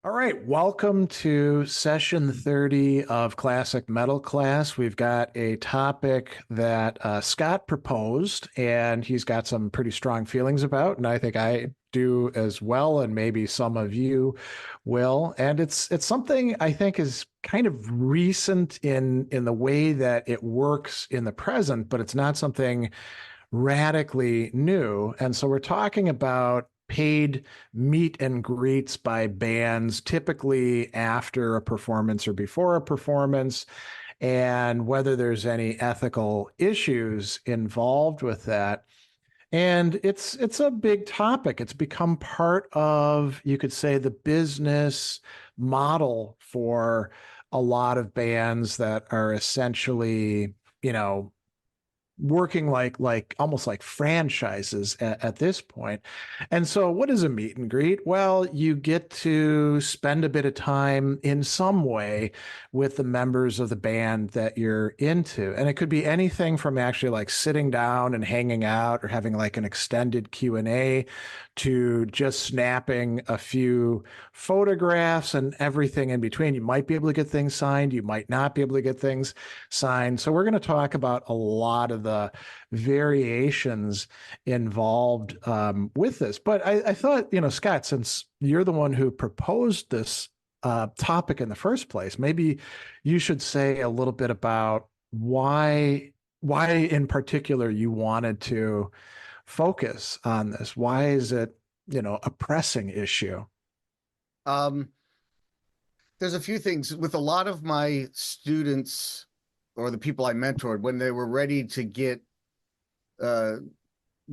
All right, welcome to session 30 of Classic Metal Class. We've got a topic that Scott proposed, and he's got some pretty strong feelings about, and I think I do as well, and maybe some of you will. And it's something I think is kind of recent in the way that it works in the present, but it's not something radically new. And so we're talking about paid meet and greets by bands, typically after a performance or before a performance, and whether there's any ethical issues involved with that. And it's a big topic. It's become part of, you could say, the business model for a lot of bands that are essentially, you know, working like almost like franchises at this point. And so what is a meet and greet? Well, you get to spend a bit of time in some way with the members of the band that you're into. And it could be anything from actually like sitting down and hanging out or having like an extended Q&A to just snapping a few photographs and everything in between. You might be able to get things signed, you might not be able to get things signed. So we're going to talk about a lot of the variations involved with this. But I thought, Scott, since you're the one who proposed this topic in the first place, maybe you should say a little bit about why in particular you wanted to focus on this. Why is it, a pressing issue? Um, there's a few things with a lot of my students or the people I mentored when they were ready to get uh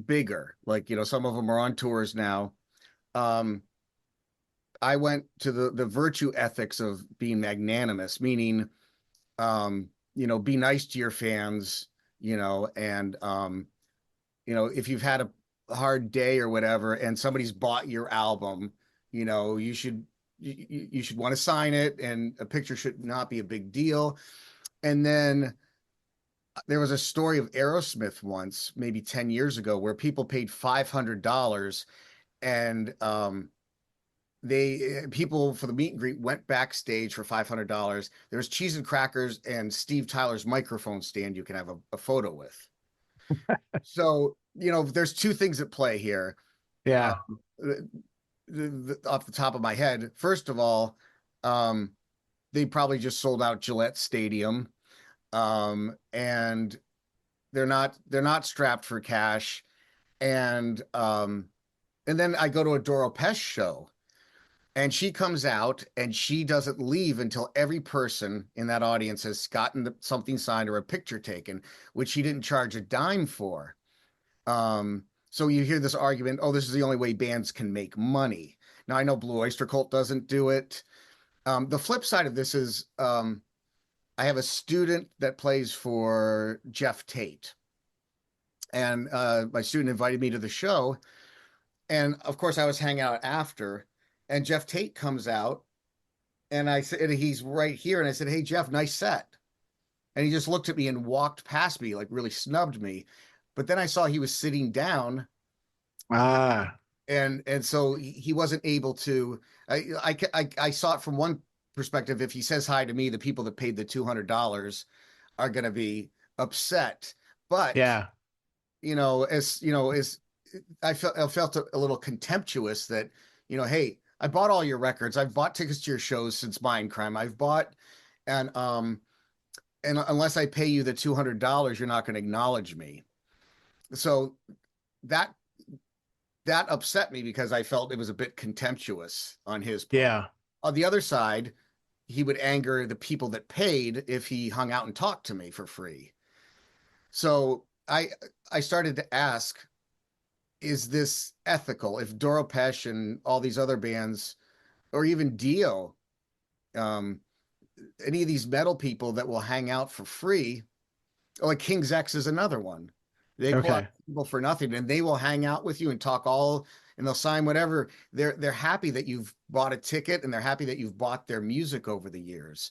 bigger, like some of them are on tours now. Um, I went to the virtue ethics of being magnanimous, meaning be nice to your fans, and if you've had a hard day or whatever and somebody's bought your album, you should want to sign it, and a picture should not be a big deal. And then there was a story of Aerosmith once, maybe 10 years ago, where people paid $500, and they people for the meet and greet went backstage for $500. There was cheese and crackers and Steve Tyler's microphone stand you can have a photo with. So, there's two things at play here. Yeah. Um, Off the top of my head, first of all, um, they probably just sold out Gillette Stadium, and they're not strapped for cash. And then I go to a Doro Pesh show, and she comes out and she doesn't leave until every person in that audience has gotten something signed or a picture taken, which she didn't charge a dime for. So you hear this argument, oh, this is the only way bands can make money. Now I know Blue Oyster Cult doesn't do it. The flip side of this is I have a student that plays for Jeff Tate, and my student invited me to the show, and of course I was hanging out after, and Jeff Tate comes out, and I said he's right here, and I said, "Hey Jeff, nice set," and he just looked at me and walked past me, like really snubbed me. But then I saw he was sitting down, Ah, and so he wasn't able to. I saw it from one perspective. If he says hi to me, the people that paid the $200 are going to be upset. But yeah. as I felt a little contemptuous that, hey, I bought all your records. I've bought tickets to your shows since Mindcrime. I've bought, and unless I pay you the $200, you're not going to acknowledge me. So that that upset me because I felt it was a bit contemptuous on his part. Yeah. On the other side, he would anger the people that paid if he hung out and talked to me for free. So I started to ask, is this ethical? If Doro Pesh and all these other bands, or even Dio, um, any of these metal people that will hang out for free, like King's X is another one. They pull out Okay. people for nothing, and they will hang out with you and talk all, and they'll sign whatever. They're happy that you've bought a ticket, and they're happy that you've bought their music over the years.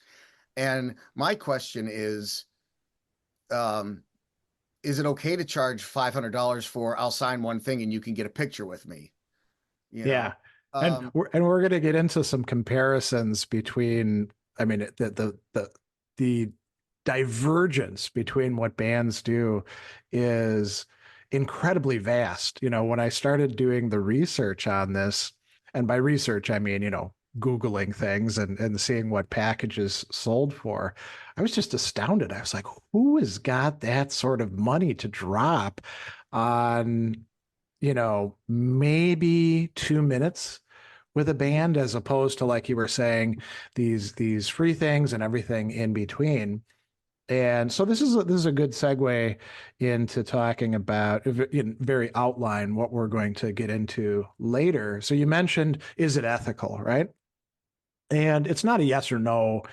And my question um, is it okay to charge $500 for I'll sign one thing and you can get a picture with me? You Yeah. know? And Um, we're going to get into some comparisons between, I mean, the divergence between what bands do is incredibly vast. You know, when I started doing the research on this, and by research I mean, Googling things and seeing what packages sold for, I was just astounded. I was like, who has got that sort of money to drop on, maybe 2 minutes with a band, as opposed to, like you were saying, these free things and everything in between. And so this is a good segue into talking about, in very outline, what we're going to get into later. So you mentioned, is it ethical, right? And it's not a yes or no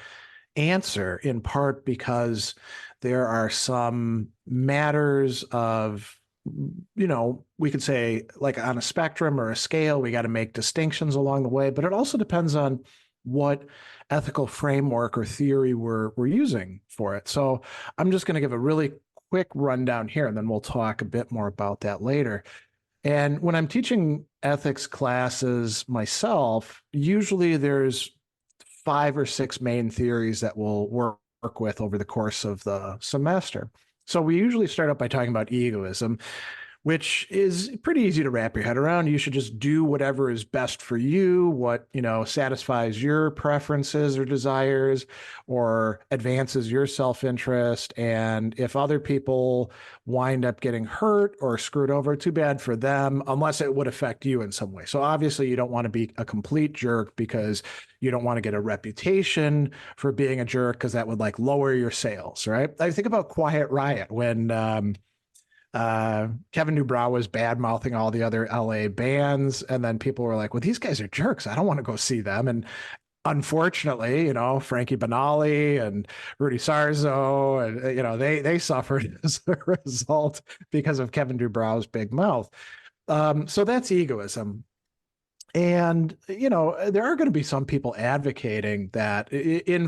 answer, in part because there are some matters of, we could say, like on a spectrum or a scale, we got to make distinctions along the way, but it also depends on what ethical framework or theory we're using for it. So I'm just going to give a really quick rundown here, and then we'll talk a bit more about that later. And when I'm teaching ethics classes myself, usually there's 5 or 6 main theories that we'll work with over the course of the semester. So we usually start out by talking about egoism, which is pretty easy to wrap your head around. You should just do whatever is best for you, what, satisfies your preferences or desires or advances your self-interest. And if other people wind up getting hurt or screwed over, too bad for them, unless it would affect you in some way. So obviously you don't want to be a complete jerk, because you don't want to get a reputation for being a jerk, because that would like lower your sales, right? I think about Quiet Riot when Kevin Dubrow was bad mouthing all the other LA bands, and then people were like, "Well, these guys are jerks. I don't want to go see them." And unfortunately, Frankie Banali and Rudy Sarzo, and they suffered as a result because of Kevin Dubrow's big mouth. So that's egoism. And, there are going to be some people advocating that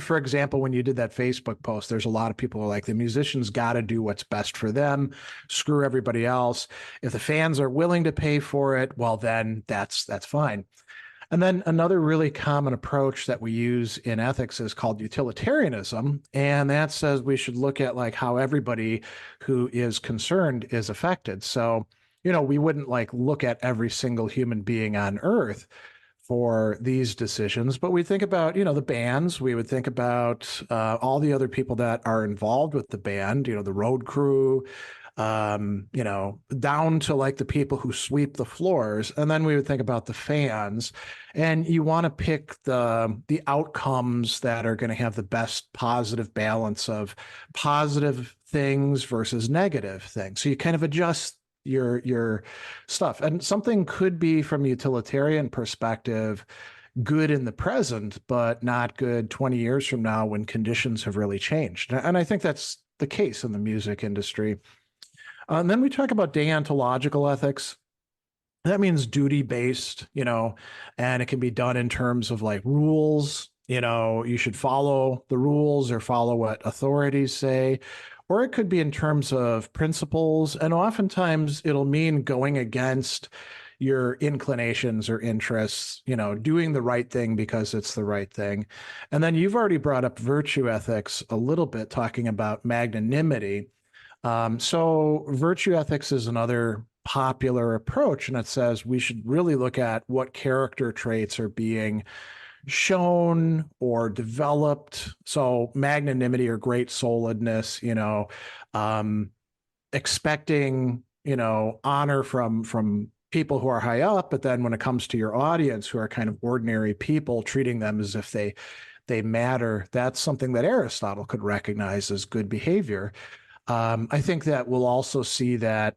for example, when you did that Facebook post, there's a lot of people who are like, the musicians got to do what's best for them. Screw everybody else. If the fans are willing to pay for it, well, then that's fine. And then another really common approach that we use in ethics is called utilitarianism. And that says we should look at like how everybody who is concerned is affected. So, we wouldn't like look at every single human being on earth for these decisions, but we think about, the bands, we would think about all the other people that are involved with the band, the road crew, down to like the people who sweep the floors. And then we would think about the fans. And you want to pick the outcomes that are going to have the best positive balance of positive things versus negative things. So you kind of adjust your stuff. And something could be, from a utilitarian perspective, good in the present, but not good 20 years from now when conditions have really changed. And I think that's the case in the music industry. And then we talk about deontological ethics. That means duty based, and it can be done in terms of like rules. You should follow the rules or follow what authorities say. Or it could be in terms of principles. And oftentimes it'll mean going against your inclinations or interests, doing the right thing because it's the right thing. And then you've already brought up virtue ethics a little bit, talking about magnanimity. So virtue ethics is another popular approach, and it says we should really look at what character traits are being shown or developed. So magnanimity or great souledness, um, expecting, honor from people who are high up, but then when it comes to your audience, who are kind of ordinary people, treating them as if they matter. That's something that Aristotle could recognize as good behavior. I think that we'll also see that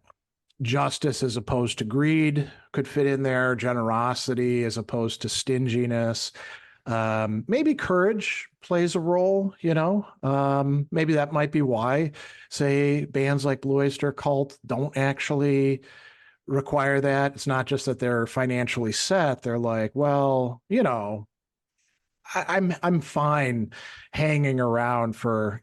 justice as opposed to greed could fit in there, generosity as opposed to stinginess. Maybe courage plays a role, maybe that might be why, say, bands like Blue Oyster Cult don't actually require that. It's not just that they're financially set. They're like, well, I'm fine hanging around for,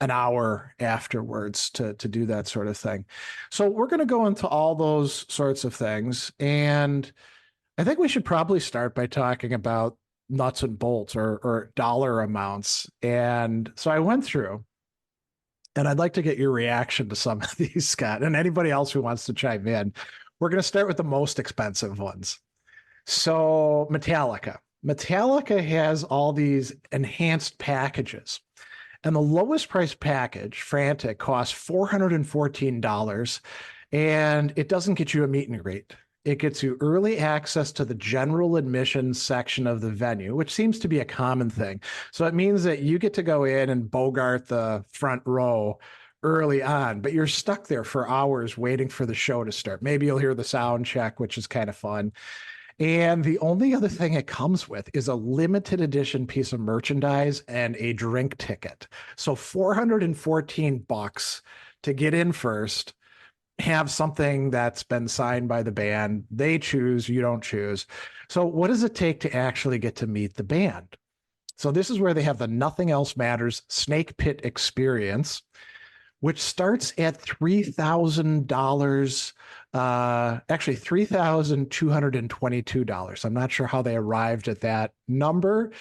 an hour afterwards to do that sort of thing. So we're going to go into all those sorts of things. And I think we should probably start by talking about nuts and bolts or dollar amounts. And so I went through, and I'd like to get your reaction to some of these, Scott, and anybody else who wants to chime in. We're going to start with the most expensive ones. So Metallica. Metallica has all these enhanced packages. And the lowest price package, Frantic, costs $414, and it doesn't get you a meet and greet. It gets you early access to the general admission section of the venue, which seems to be a common thing. So it means that you get to go in and bogart the front row early on, but you're stuck there for hours waiting for the show to start. Maybe you'll hear the sound check, which is kind of fun. And the only other thing it comes with is a limited edition piece of merchandise and a drink ticket. So 414 bucks to get in first, have something that's been signed by the band. They choose, you don't choose. So what does it take to actually get to meet the band? So this is where they have the Nothing Else Matters Snake Pit experience, which starts at $3,000, actually $3,222. I'm not sure how they arrived at that number.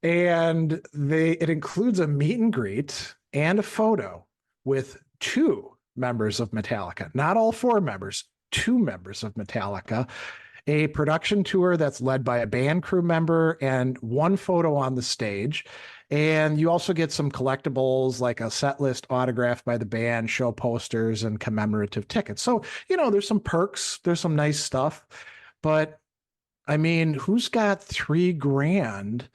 And it includes a meet and greet and a photo with two members of Metallica, not all four members, two members of Metallica, a production tour that's led by a band crew member, and one photo on the stage. And you also get some collectibles like a set list autographed by the band, show posters, and commemorative tickets. So, there's some perks, there's some nice stuff. But I mean, who's got $3,000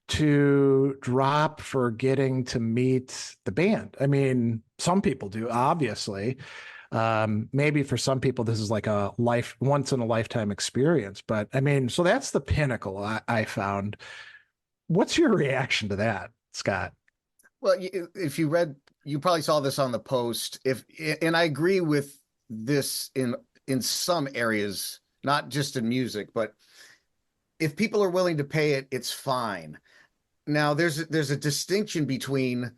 to drop for getting to meet the band? I mean, some people do, obviously. Maybe for some people, this is like a once in a lifetime experience. But I mean, so that's the pinnacle I found. What's your reaction to that, Scott? Well, if you read, you probably saw this on the post. And I agree with this in some areas, not just in music, but if people are willing to pay it, it's fine. Now, there's a distinction between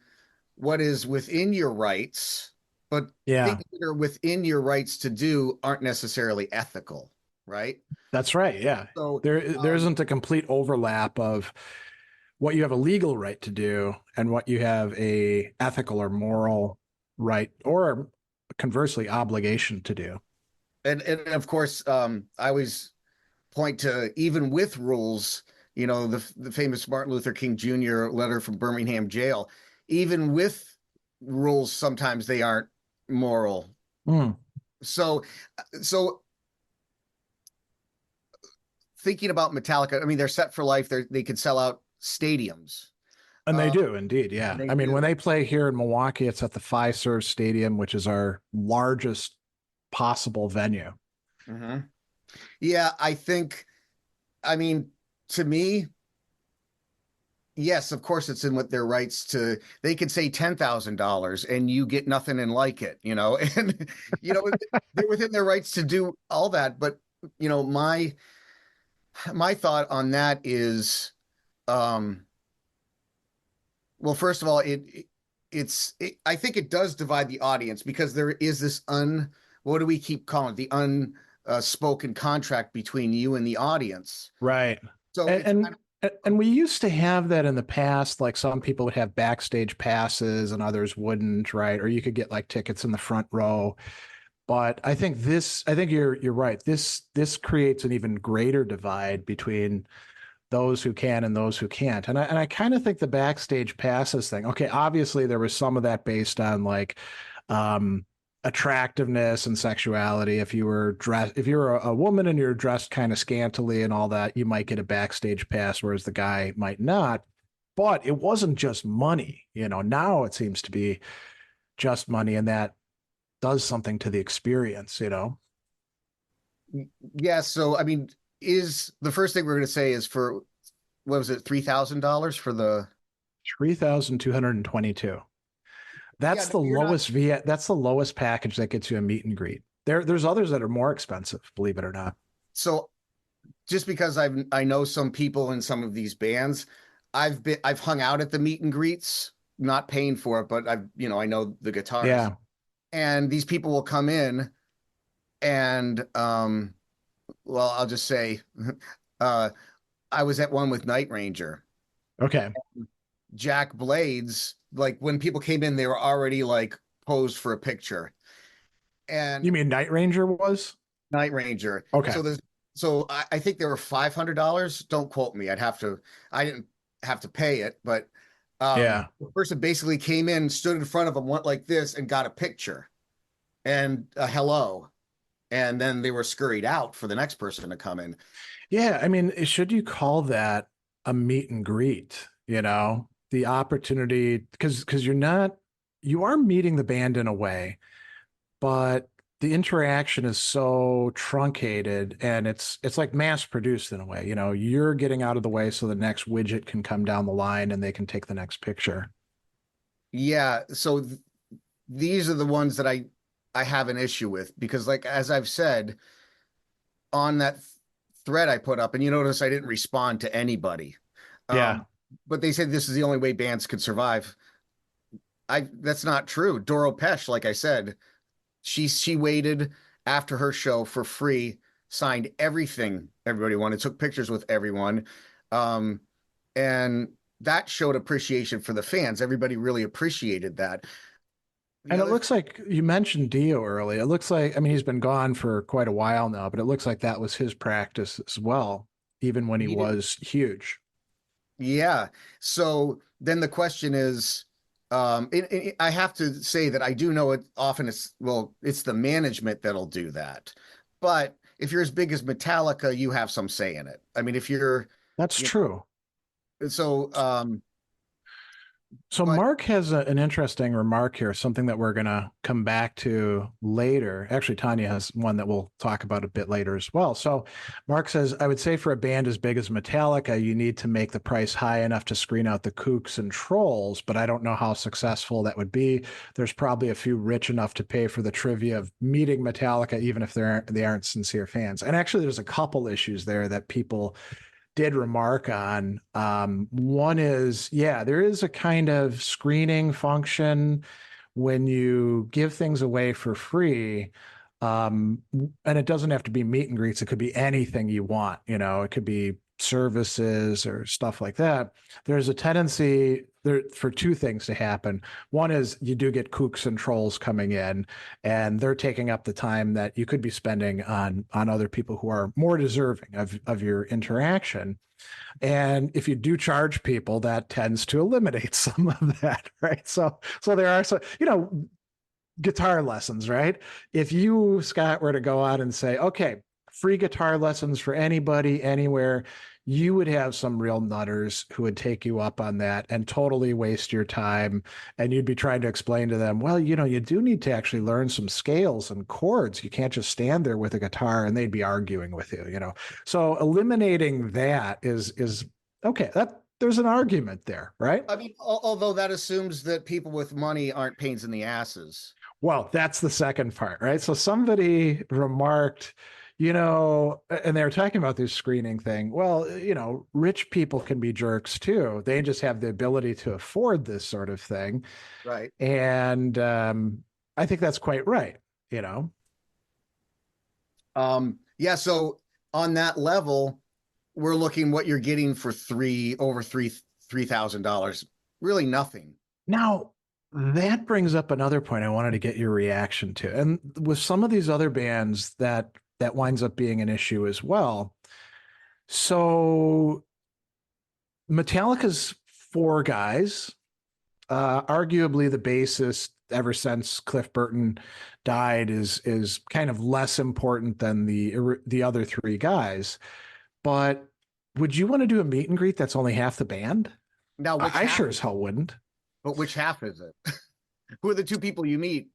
what is within your rights, but Yeah, things that are within your rights to do aren't necessarily ethical, right? that's right. Yeah. So, There isn't a complete overlap of what you have a legal right to do and what you have a ethical or moral right, or conversely obligation to do. and of course, I always point to, even with rules, the famous Martin Luther King Jr. letter from Birmingham jail. Even with rules, sometimes they aren't moral. Mm. So thinking about Metallica, I mean, they're set for life. They could sell out stadiums. And they Uh, do indeed. Yeah. they I mean, when do. they play here in Milwaukee, it's at the Fiserv Stadium, which is our largest possible venue. Mm-hmm. Yeah, I think. I mean, to me, yes, of course, it's in with their rights to. They could say $10,000 and you get nothing and like it, and they're within their rights to do all that. But you know, my thought on that is, um, well, first of all, I think it does divide the audience, because there is this what do we keep calling it? The unspoken contract between you and the audience. Right. So And, it's kind and we used to have that in the past. Like some people would have backstage passes and others wouldn't, right? Or you could get like tickets in the front row. But I think you're right. This creates an even greater divide between those who can and those who can't. And I kind of think the backstage passes thing. Okay, obviously there was some of that based on like um attractiveness and sexuality. If you were a woman and you're dressed kind of scantily and all that, you might get a backstage pass, whereas the guy might not. But it wasn't just money. Now it seems to be just money, and that does something to the experience. yeah. So I mean, is the first thing we're going to say is, for what was it, $3,000 for the? 3,222. Yeah, That's no, the you're not. lowest that's the lowest package that gets you a meet and greet. There's others that are more expensive, believe it or not. So just because I know some people in some of these bands, I've hung out at the meet and greets, not paying for it, but I know the guitarist, Yeah. and these people will come in and well, I'll just say, uh, I was at one with Night Ranger. Okay. Jack Blades, like when people came in, they were already like posed for a picture. And You mean Night Ranger was? Night Ranger. Okay. So I think they were $500. Don't quote me. I didn't have to pay it, but Yeah. the person basically came in, stood in front of them, went like this, and got a picture and a hello. And then they were scurried out for the next person to come in. Yeah. I mean, should you call that a meet and greet? The opportunity, because you are meeting the band in a way, but the interaction is so truncated and it's like mass produced in a way. You're getting out of the way so the next widget can come down the line and they can take the next picture. Yeah, so these are the ones that I have an issue with because, like as I've said on that thread I put up, and you notice I didn't respond to anybody. Yeah. But they said this is the only way bands could survive. I That's not true. Doro Pesh, like I said, she waited after her show for free, signed everything everybody wanted, took pictures with everyone, um, and that showed appreciation for the fans. Everybody really appreciated that. The And it other looks like you mentioned Dio early. It looks like, I mean, he's been gone for quite a while now, but it looks like that was his practice as well, even when he he did, was huge. yeah. So then the question is, I have to say that I do know it often it's the management that'll do that. But if you're as big as Metallica, you have some say in it. I mean, if you're, That's you true. know, so, So but Mark has an interesting remark here, something that we're going to come back to later. Actually, Tanya has one that we'll talk about a bit later as well. So Mark says, I would say for a band as big as Metallica, you need to make the price high enough to screen out the kooks and trolls, but I don't know how successful that would be. There's probably a few rich enough to pay for the trivia of meeting Metallica, even if they aren't sincere fans. And actually, there's a couple issues there that people did remark on. One is, yeah, there is a kind of screening function when you give things away for free. And it doesn't have to be meet and greets. It could be anything you want. It could be services or stuff like that. There's a tendency there for two things to happen. One is you do get kooks and trolls coming in, and they're taking up the time that you could be spending on other people who are more deserving of your interaction. And if you do charge people, that tends to eliminate some of that, right? So there are some, guitar lessons, right? If you, Scott, were to go out and say, okay, free guitar lessons for anybody, anywhere, you would have some real nutters who would take you up on that and totally waste your time. And you'd be trying to explain to them, well, you do need to actually learn some scales and chords. You can't just stand there with a guitar, and they'd be arguing with you. So eliminating that is okay. That there's an argument there, right? I mean, although that assumes that people with money aren't pains in the asses. Well, that's the second part, right? So somebody remarked, and they were talking about this screening thing. Well, rich people can be jerks too. They just have the ability to afford this sort of thing. Right. And I think that's quite right, you know? Yeah, so on that level, we're looking what you're getting for $3,000. Really nothing. Now, that brings up another point I wanted to get your reaction to. And with some of these other bands that winds up being an issue as well. So Metallica's four guys, arguably the bassist ever since Cliff Burton died is kind of less important than the other three guys. But would you want to do a meet and greet that's only half the band? Now, which I half sure is as hell wouldn't. but which half is it? Who are the two people you meet?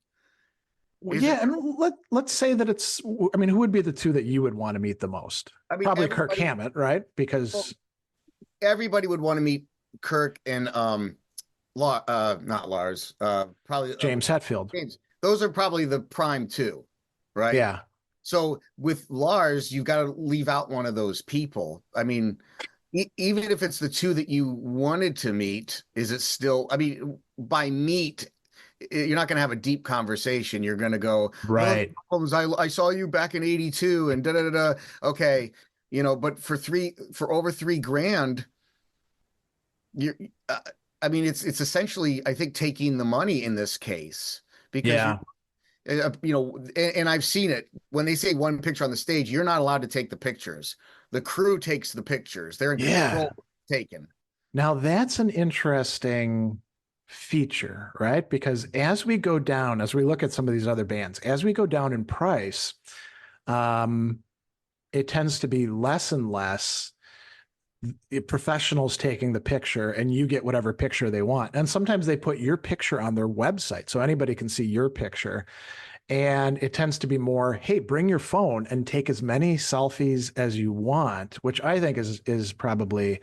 Well, Is it yeah, and let's say that it's. I mean, who would be the two that you would want to meet the most? I mean Probably Kirk Hammett, right? well, Because everybody would want to meet Kirk and not Lars, probably James Hetfield. James. Those are probably the prime two, right? Yeah. So with Lars, you've got to leave out one of those people. I mean, even if it's the two that you wanted to meet, is it still, I mean, by meet, you're not going to have a deep conversation. You're going to go, oh, Right. Holmes, I saw you back in '82 and da da da. Okay, but for over 3 grand, you I mean, it's essentially, I think, taking the money in this case because Yeah. and I've seen it when they say one picture on the stage, you're not allowed to take the pictures. The crew takes the pictures. They're in control Yeah. of what's taken. Now that's an interesting feature, right? Because as we go down, as we look at some of these other bands, as we go down in price, um, it tends to be less and less professionals taking the picture and you get whatever picture they want. And sometimes they put your picture on their website so anybody can see your picture. And it tends to be more, hey, bring your phone and take as many selfies as you want, which I think is probably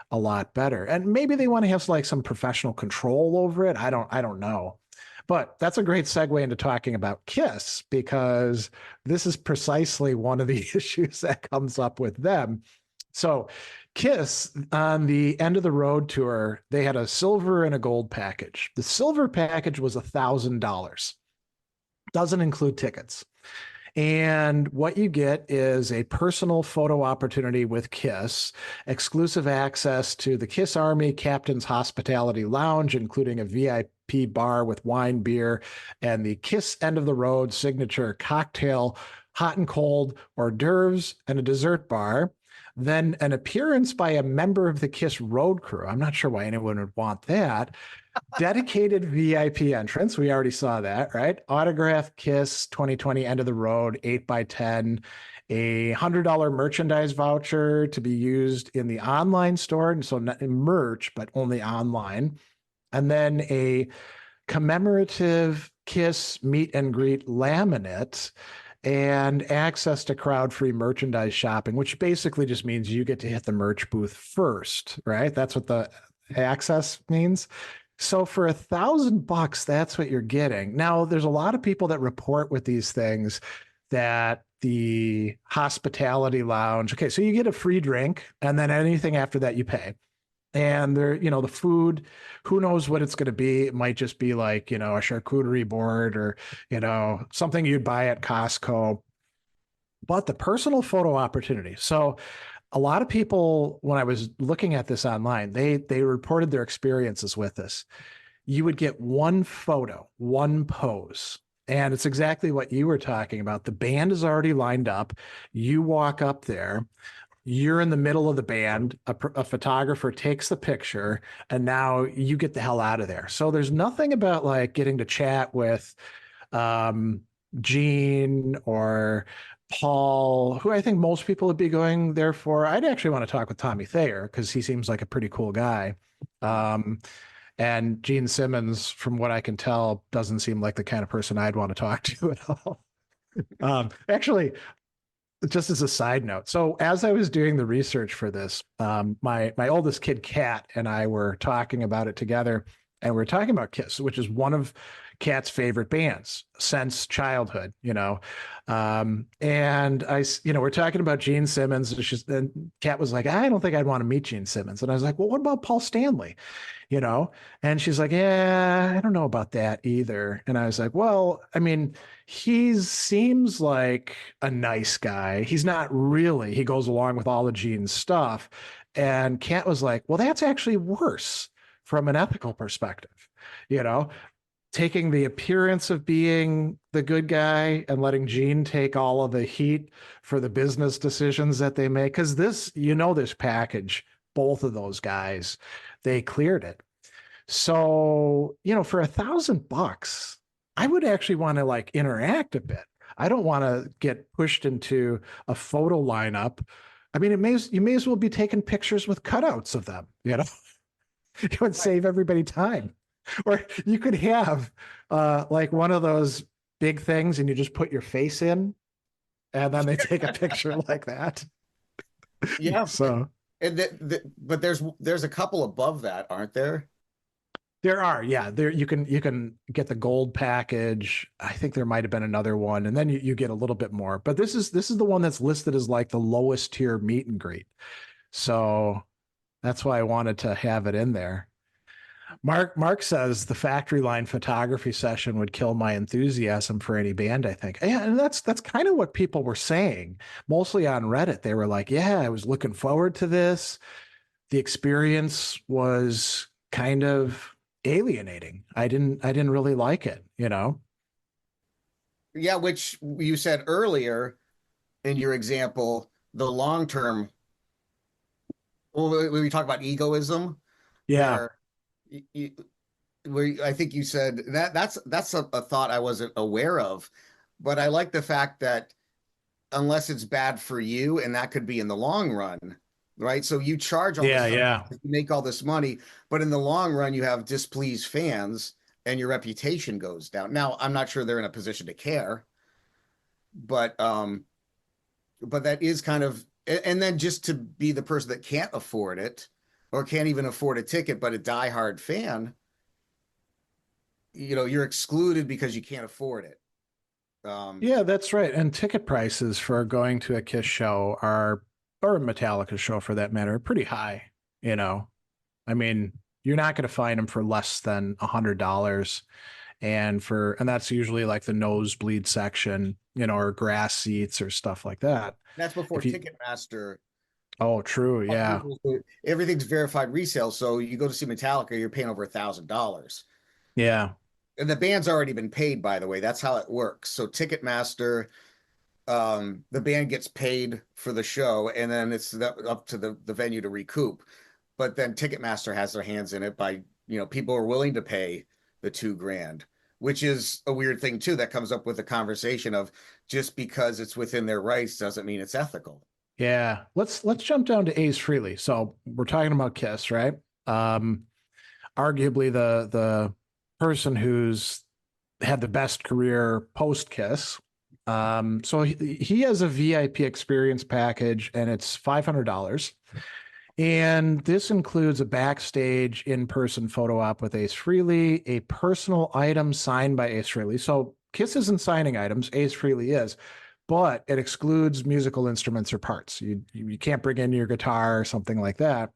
a lot better. And maybe they want to have like some professional control over it. I don't know. But that's a great segue into talking about Kiss because this is precisely one of the issues that comes up with them. So Kiss on the end of the road tour, they had a silver and a gold package. The silver package was $1,000. Doesn't include tickets. And what you get is a personal photo opportunity with Kiss, exclusive access to the Kiss Army Captain's Hospitality Lounge, including a VIP bar with wine, beer, and the Kiss End of the Road signature cocktail, hot and cold hors d'oeuvres, and a dessert bar. Then an appearance by a member of the Kiss road crew. I'm not sure why anyone would want that. Dedicated VIP entrance. We already saw that, right? Autograph Kiss 2020 End of the Road 8x10, a $100 merchandise voucher to be used in the online store. And so not in merch, but only online. And then a commemorative Kiss meet and greet laminate and access to crowd-free merchandise shopping, which basically just means you get to hit the merch booth first, right? That's what the access means. So for $1,000, that's what you're getting. Now, there's a lot of people that report with these things that the hospitality lounge, okay, so you get a free drink, and then anything after that you pay. And the food, who knows what it's going to be? It might just be like, a charcuterie board or, something you'd buy at Costco. But the personal photo opportunity. So a lot of people, when I was looking at this online, they reported their experiences with this. You would get one photo, one pose. And it's exactly what you were talking about. The band is already lined up. You walk up there, you're in the middle of the band, a photographer takes the picture, and now you get the hell out of there. So there's nothing about like getting to chat with um, Gene or Paul, who I think most people would be going there for. I'd actually want to talk with Tommy Thayer because he seems like a pretty cool guy. Um, and Gene Simmons, from what I can tell, doesn't seem like the kind of person I'd want to talk to at all. Actually, just as a side note, so as I was doing the research for this, my oldest kid, Kat, and I were talking about it together, and we are talking about Kiss, which is one of Kat's favorite bands since childhood, and we're talking about Gene Simmons, and Kat was like, I don't think I'd want to meet Gene Simmons, and I was like, well, what about Paul Stanley? And she's like, yeah, I don't know about that either. And I was like, well, I mean, he seems like a nice guy. He's not really. He goes along with all the Gene stuff. And Kat was like, well, that's actually worse from an ethical perspective, you know, taking the appearance of being the good guy and letting Gene take all of the heat for the business decisions that they make. Because this package, both of those guys, they cleared it. So, for $1,000, I would actually want to like interact a bit. I don't want to get pushed into a photo lineup. I mean, you may as well be taking pictures with cutouts of them, it would save everybody time. Or you could have like one of those big things and you just put your face in and then they take a picture like that. Yeah. So But there's a couple above that, aren't there? there are, yeah. There you can get the gold package. I think there might have been another one, and then you get a little bit more. But this is the one that's listed as like the lowest tier meet and greet. So that's why I wanted to have it in there. Mark says the factory line photography session would kill my enthusiasm for any band, I think. Yeah, and that's kind of what people were saying, mostly on Reddit. They were like, "Yeah, I was looking forward to this. The experience was kind of alienating. I didn't really like it, you know?" Yeah, which you said earlier in your example, the long term, well, when we talk about egoism, Yeah. where you, where I think you said that that's a thought I wasn't aware of, but I like the fact that unless it's bad for you, and that could be in the long run, right? So you charge all this Yeah, stuff, yeah. you make all this money, but in the long run, you have displeased fans and your reputation goes down. Now, I'm not sure they're in a position to care, but that is kind of, and then just to be the person that can't afford it or can't even afford a ticket, but a diehard fan, you're excluded because you can't afford it. Um, Yeah, that's right. And ticket prices for going to a Kiss show are, or a Metallica show for that matter, are pretty high, you know. I mean, you're not going to find them for less than $100. And that's usually like the nosebleed section, or grass seats or stuff like that. that's before If you, Ticketmaster. oh, true. Yeah. Everything's verified resale. So you go to see Metallica, you're paying over $1,000. Yeah. And the band's already been paid, by the way. That's how it works. So Ticketmaster, the band gets paid for the show, and then it's up to the venue to recoup. But then Ticketmaster has their hands in it by, people are willing to pay the 2 grand, which is a weird thing too. That comes up with the conversation of just because it's within their rights doesn't mean it's ethical. Yeah. Let's jump down to Ace Frehley. So we're talking about Kiss, right? Um, Arguably the person who's had the best career post Kiss. So he has a VIP experience package, and it's $500. And this includes a backstage in-person photo op with Ace Frehley, a personal item signed by Ace Frehley. So Kiss isn't signing items, Ace Frehley is, but it excludes musical instruments or parts. You can't bring in your guitar or something like that.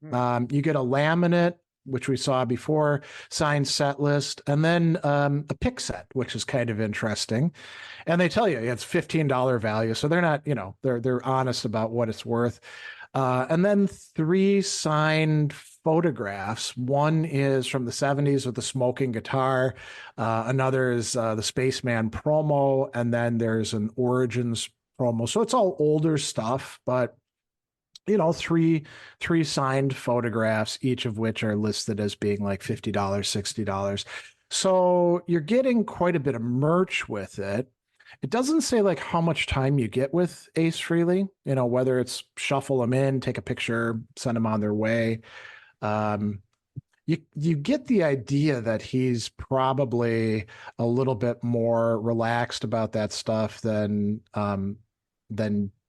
Hmm. You get a laminate, which we saw before, signed set list, and then a pick set, which is kind of interesting. And they tell you it's $15 value, so they're not, they're honest about what it's worth. And then 3 signed photographs. One is from the 70s with the smoking guitar. Another is the Spaceman promo, and then there's an Origins promo. So it's all older stuff, but three signed photographs, each of which are listed as being like $50, $60. So you're getting quite a bit of merch with it. It doesn't say like how much time you get with Ace Frehley, whether it's shuffle them in, take a picture, send them on their way. Um, you get the idea that he's probably a little bit more relaxed about that stuff than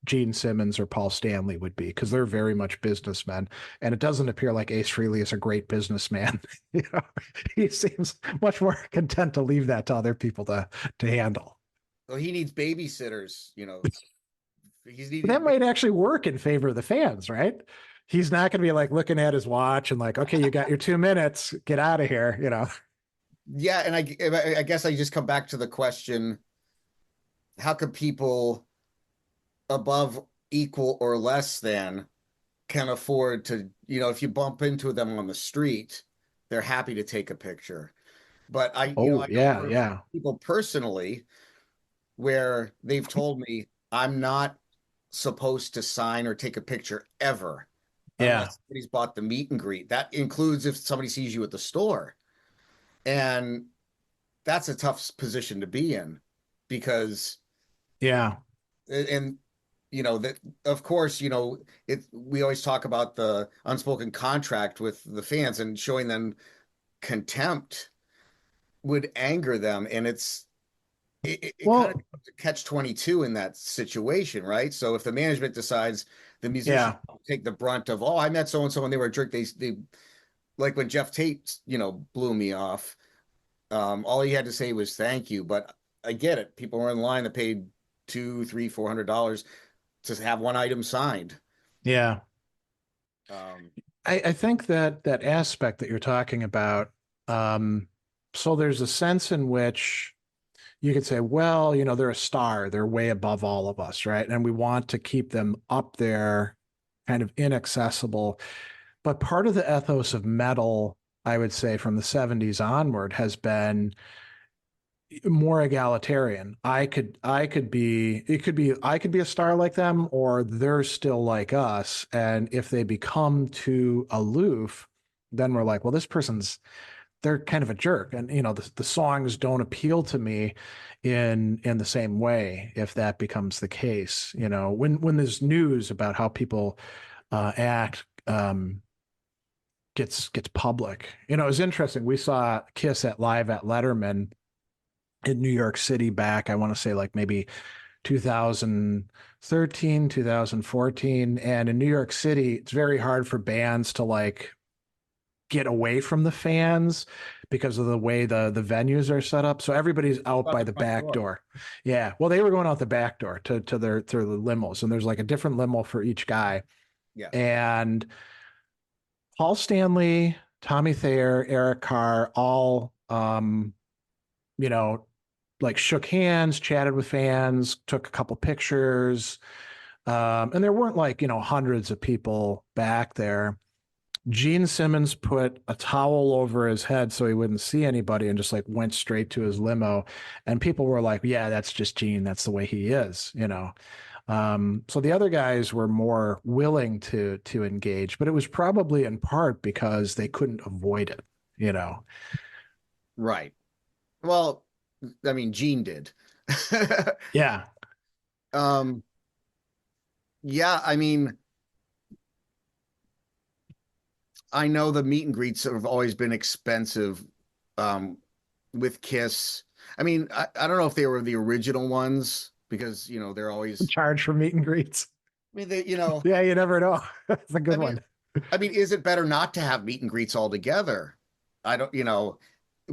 Gene Simmons or Paul Stanley would be, because they're very much businessmen, and it doesn't appear like Ace Frehley is a great businessman. you know, he seems much more content to leave that to other people to handle. So he needs babysitters, he's But that needing. might actually work in favor of the fans, right? He's not going to be like looking at his watch and like, okay, you got your 2 minutes, get out of here. Yeah, and I guess I just come back to the question: how could people above, equal, or less than can afford to, if you bump into them on the street, they're happy to take a picture. But Oh, I know yeah, for yeah, people personally where they've told me I'm not supposed to sign or take a picture ever yeah, unless somebody's bought the meet and greet. That includes if somebody sees you at the store. And that's a tough position to be in because, yeah, and that of course, we always talk about the unspoken contract with the fans, and showing them contempt would anger them. And it kind of well, becomes a catch-22 in that situation, right? So if the management decides the musician yeah, take the brunt of, oh, I met so and so and they were a jerk, they like when Jeff Tate, blew me off. All he had to say was thank you. But I get it. People were in line that paid two, three, $400 to have one item signed. yeah. Um, I think that that aspect that you're talking about, um, so there's a sense in which you could say, well, they're a star, they're way above all of us, right? And we want to keep them up there, kind of inaccessible. But part of the ethos of metal, I would say, from the 70s onward has been more egalitarian. I could be a star like them, or they're still like us. And if they become too aloof, then we're like, well, they're kind of a jerk. And the songs don't appeal to me in the same way if that becomes the case. When there's news about how people act gets public. It was interesting. We saw Kiss at live at Letterman in New York City back, I want to say like maybe 2013, 2014. And in New York City, it's very hard for bands to like get away from the fans because of the way the venues are set up. So everybody's out About by the the front back door. door. Yeah. Well, they were going out the back door to their to the limos, and there's like a different limo for each guy. Yeah. And Paul Stanley, Tommy Thayer, Eric Carr, all you know, like shook hands, chatted with fans, took a couple pictures. And there weren't like, hundreds of people back there. Gene Simmons put a towel over his head so he wouldn't see anybody and just like went straight to his limo. And people were like, yeah, that's just Gene. That's the way he is. So the other guys were more willing to engage, but it was probably in part because they couldn't avoid it. Right. Well, I mean, Gene did. Yeah. um, yeah, I mean, I know the meet and greets have always been expensive um, with Kiss. I mean, I don't know if they were the original ones because, they're always, Charge for meet and greets. I mean, they, Yeah, you never know. That's a I good mean, one. is it better not to have meet and greets altogether? I don't,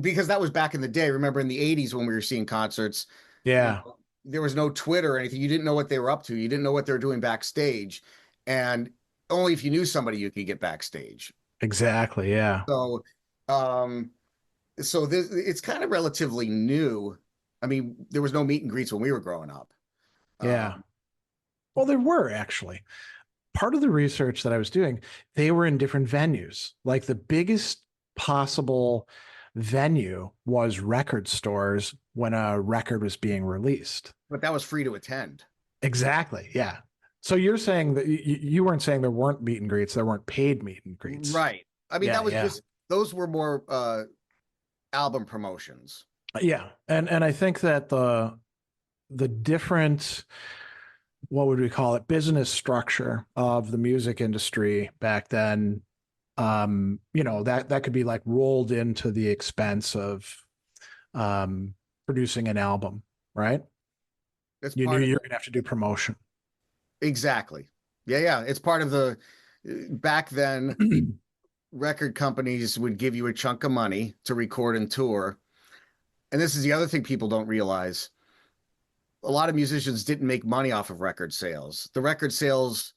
because that was back in the day. Remember in the 80s when we were seeing concerts, Yeah, there was no Twitter or anything. You didn't know what they were up to. You didn't know what they were doing backstage. And only if you knew somebody you could get backstage. exactly. Yeah. So, um, so this it's kind of relatively new. I mean, there was no meet and greets when we were growing up. Yeah. Um, Well, there were actually. Part of the research that I was doing, they were in different venues. Like the biggest possible venue was record stores when a record was being released. but that was free to attend. Exactly. Yeah. So you're saying that you weren't saying there weren't meet and greets, there weren't paid meet and greets. Right. I mean, Yeah, that was yeah. just those were more album promotions. Yeah. And I think that the different, what would we call it, business structure of the music industry back then, that could be like rolled into the expense of producing an album, right? That's You knew part of you the were gonna have to do promotion. exactly. Yeah, yeah. It's part of the back then record companies would give you a chunk of money to record and tour. And this is the other thing people don't realize. A lot of musicians didn't make money off of record sales. The record sales,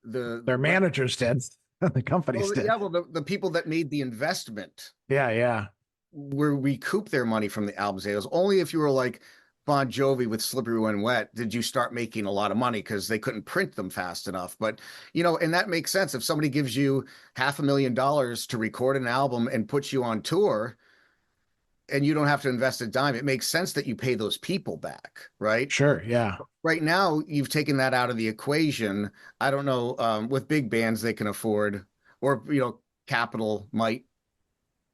Their the managers did, the companies well, did. yeah, well, the people that made the investment Yeah, yeah, were recoup their money from the album sales. Only if you were like Bon Jovi with Slippery When Wet did you start making a lot of money because they couldn't print them fast enough. But and that makes sense. If somebody gives you $500,000 to record an album and puts you on tour, and you don't have to invest a dime, it makes sense that you pay those people back, right? sure, yeah, Right now, you've taken that out of the equation. I don't know, with big bands they can afford, or capital might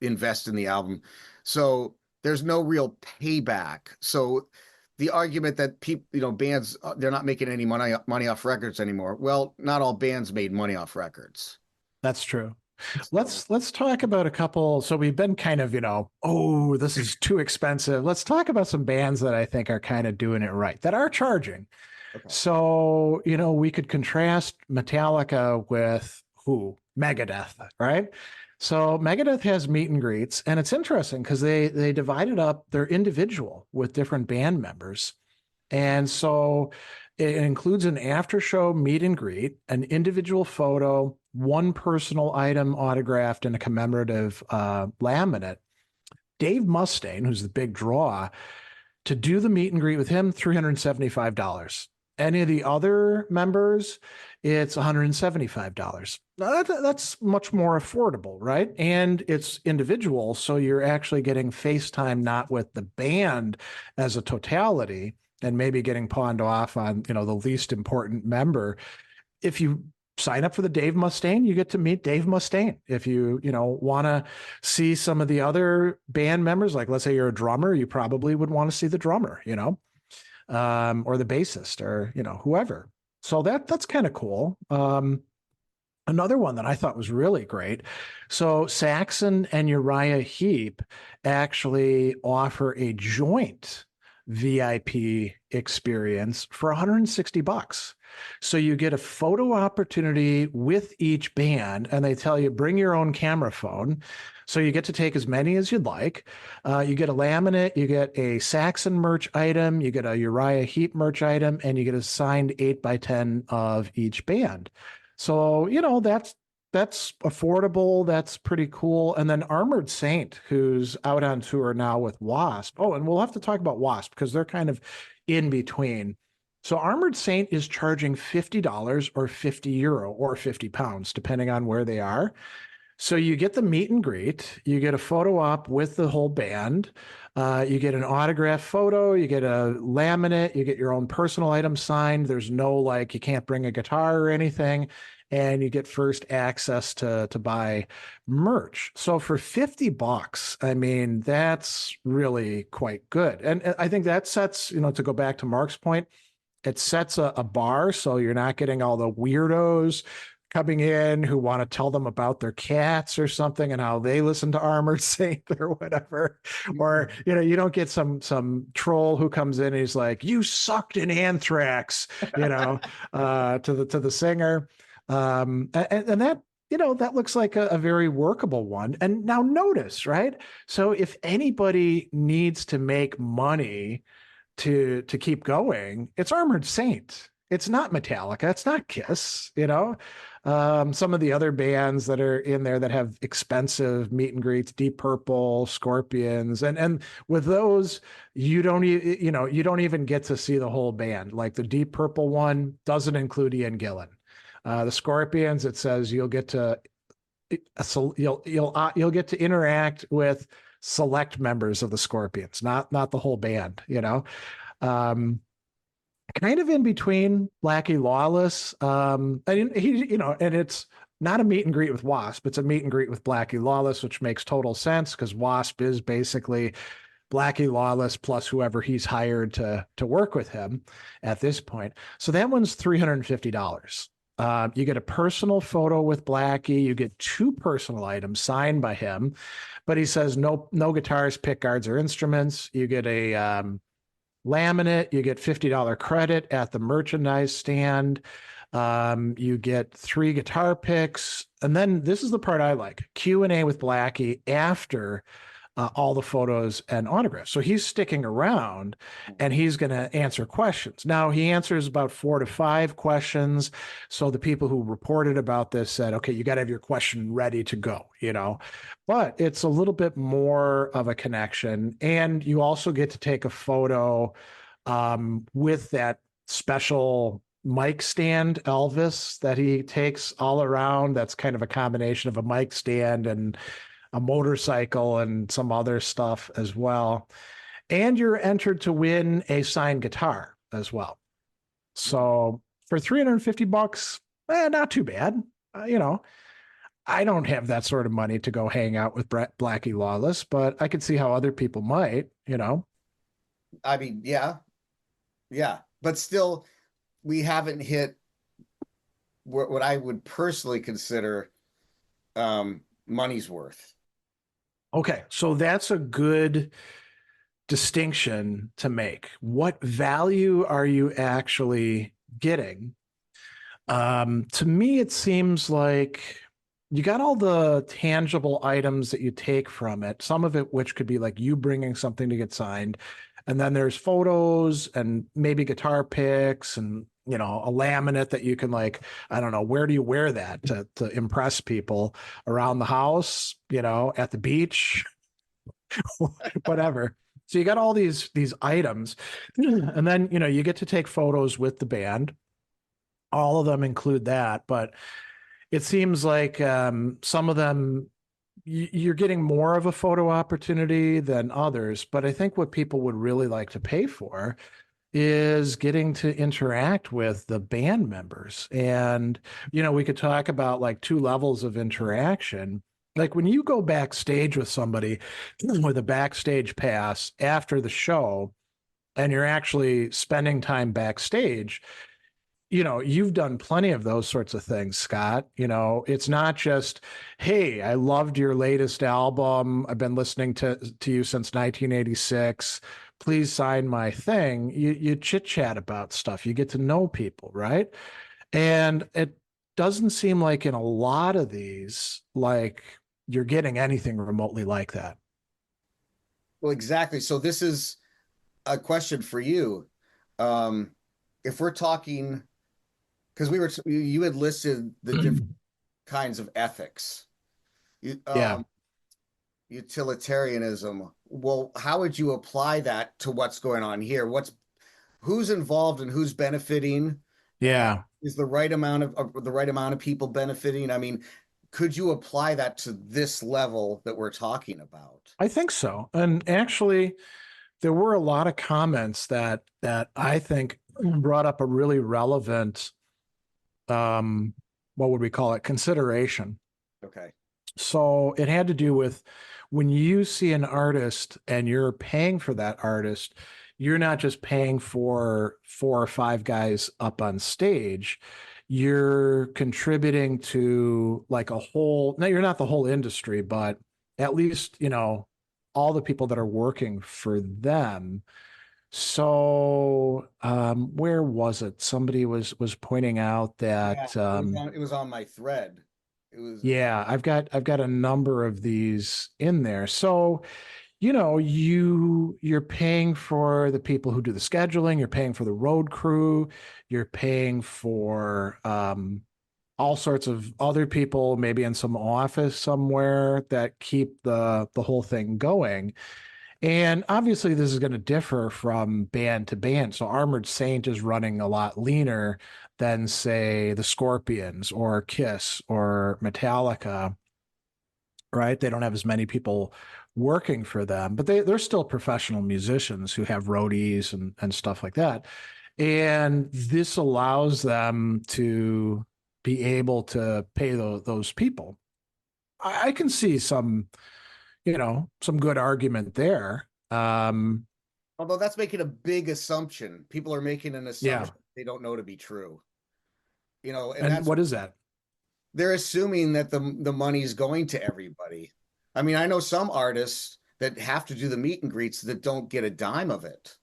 invest in the album. So there's no real payback. So the argument that people, bands, they're not making any money off records anymore. Well, not all bands made money off records. that's true. So, Let's talk about a couple. So we've been kind of, oh, this is too expensive. Let's talk about some bands that I think are kind of doing it right, that are charging. okay. So, we could contrast Metallica with who? Megadeth, right? So Megadeth has meet and greets, and it's interesting because they divided up their individual with different band members. And so It includes an after show meet and greet, an individual photo, one personal item autographed, and a commemorative laminate. Dave Mustaine, who's the big draw, to do the meet and greet with him, $375. Any of the other members, it's $175. Now that's much more affordable, right? And it's individual, so you're actually getting FaceTime not with the band as a totality, and maybe getting pawned off on, the least important member. If you sign up for the Dave Mustaine, you get to meet Dave Mustaine. If you, want to see some of the other band members, like let's say you're a drummer, you probably would want to see the drummer, or the bassist, or, whoever. So that's kind of cool. Another one that I thought was really great. So Saxon and Uriah Heep actually offer a joint VIP experience for $160. So you get a photo opportunity with each band, and they tell you bring your own camera phone. So you get to take as many as you'd like. You get a laminate, you get a Saxon merch item, you get a Uriah Heep merch item, and you get a signed 8x10 of each band. So, that's affordable. That's pretty cool. And then Armored Saint, who's out on tour now with Wasp. Oh, and we'll have to talk about Wasp because they're kind of in between. So Armored Saint is charging $50 or €50 or £50, depending on where they are. So you get the meet and greet, you get a photo op with the whole band, you get an autograph photo, you get a laminate, you get your own personal item signed. There's no you can't bring a guitar or anything, and you get first access to buy merch. So for $50, I mean, that's really quite good. And I think that sets, to go back to Mark's point, it sets a bar, so you're not getting all the weirdos coming in who want to tell them about their cats or something and how they listen to Armored Saint or whatever. Or, you don't get some troll who comes in and he's like, you sucked in Anthrax, to the singer. And that, that looks like a very workable one. And now notice, right? So if anybody needs to make money to keep going, it's Armored Saint. It's not Metallica. It's not Kiss, some of the other bands that are in there that have expensive meet and greets, Deep Purple, Scorpions, and with those, you don't even get to see the whole band. Like the Deep Purple one doesn't include Ian Gillan. The Scorpions, it says you'll get to you'll get to interact with select members of the Scorpions, not the whole band. Kind of in between Blackie Lawless. And he, and it's not a meet and greet with Wasp. It's a meet and greet with Blackie Lawless, which makes total sense because Wasp is basically Blackie Lawless plus whoever he's hired to work with him at this point. So that one's $350. You get a personal photo with Blackie. You get two personal items signed by him, but he says no guitars, pick guards, or instruments. You get a laminate, you get $50 credit at the merchandise stand. You get 3 guitar picks. And then this is the part I like, Q&A with Blackie after all the photos and autographs. So he's sticking around and he's going to answer questions. Now he answers about 4 to 5 questions. So the people who reported about this said, okay, you got to have your question ready to go, but it's a little bit more of a connection. And you also get to take a photo with that special mic stand Elvis that he takes all around. That's kind of a combination of a mic stand and a motorcycle and some other stuff as well. And you're entered to win a signed guitar as well. So for $350, not too bad. I don't have that sort of money to go hang out with Blackie Lawless, but I could see how other people might, I mean, yeah. But still, we haven't hit what I would personally consider money's worth. Okay, so that's a good distinction to make. What value are you actually getting? To me, it seems like you got all the tangible items that you take from it, some of it which could be like you bringing something to get signed, And then there's photos and maybe guitar picks and, you know, a laminate that you can like, I don't know, where do you wear that to impress people around the house, you know, at the beach, whatever. So you got all these items, and then you know you get to take photos with the band. All of them include that, but it seems like some of them you're getting more of a photo opportunity than others. But I think what people would really like to pay for is getting to interact with the band members. And, you know, we could talk about like two levels of interaction. Like when you go backstage with somebody with a backstage pass after the show and you're actually spending time backstage, you know, you've done plenty of those sorts of things, Scott. You know, it's not just, hey, I loved your latest album. I've been listening to you since 1986. Please sign my thing. You chit chat about stuff. You get to know people, right? And it doesn't seem like in a lot of these, like you're getting anything remotely like that. Well, exactly. So this is a question for you. Um, if we're talking, because you had listed the different kinds of ethics, Yeah. utilitarianism. Well, how would you apply that to what's going on here? Who's involved and who's benefiting, and Yeah. is the right amount of people benefiting? I mean, could you apply that to this level that we're talking about? I think so. And actually, there were a lot of comments that I think brought up a really relevant um what would we call it consideration. Okay. So it had to do with when you see an artist and you're paying for that artist, you're not just paying for four or five guys up on stage. You're contributing to like a whole, no, you're not the whole industry, but at least, you know, all the people that are working for them. So, where was it? Somebody was pointing out Yeah, that it was on my thread. It was yeah, I've got a number of these in there. So, you know, you're paying for the people who do the scheduling, you're paying for the road crew, you're paying for all sorts of other people, maybe in some office somewhere that keep the whole thing going. And obviously, this is going to differ from band to band. So, Armored Saint is running a lot leaner than, say, the Scorpions or Kiss or Metallica, right? They don't have as many people working for them, but they're still professional musicians who have roadies and stuff like that. And this allows them to be able to pay those people. I can see some, you know, some good argument there. Although that's making a big assumption. People are making an Yeah. assumption they don't know to be true. And And that's what is that? they're assuming that the money is going to everybody. I mean, I know some artists that have to do the meet and greets that don't get a dime of it.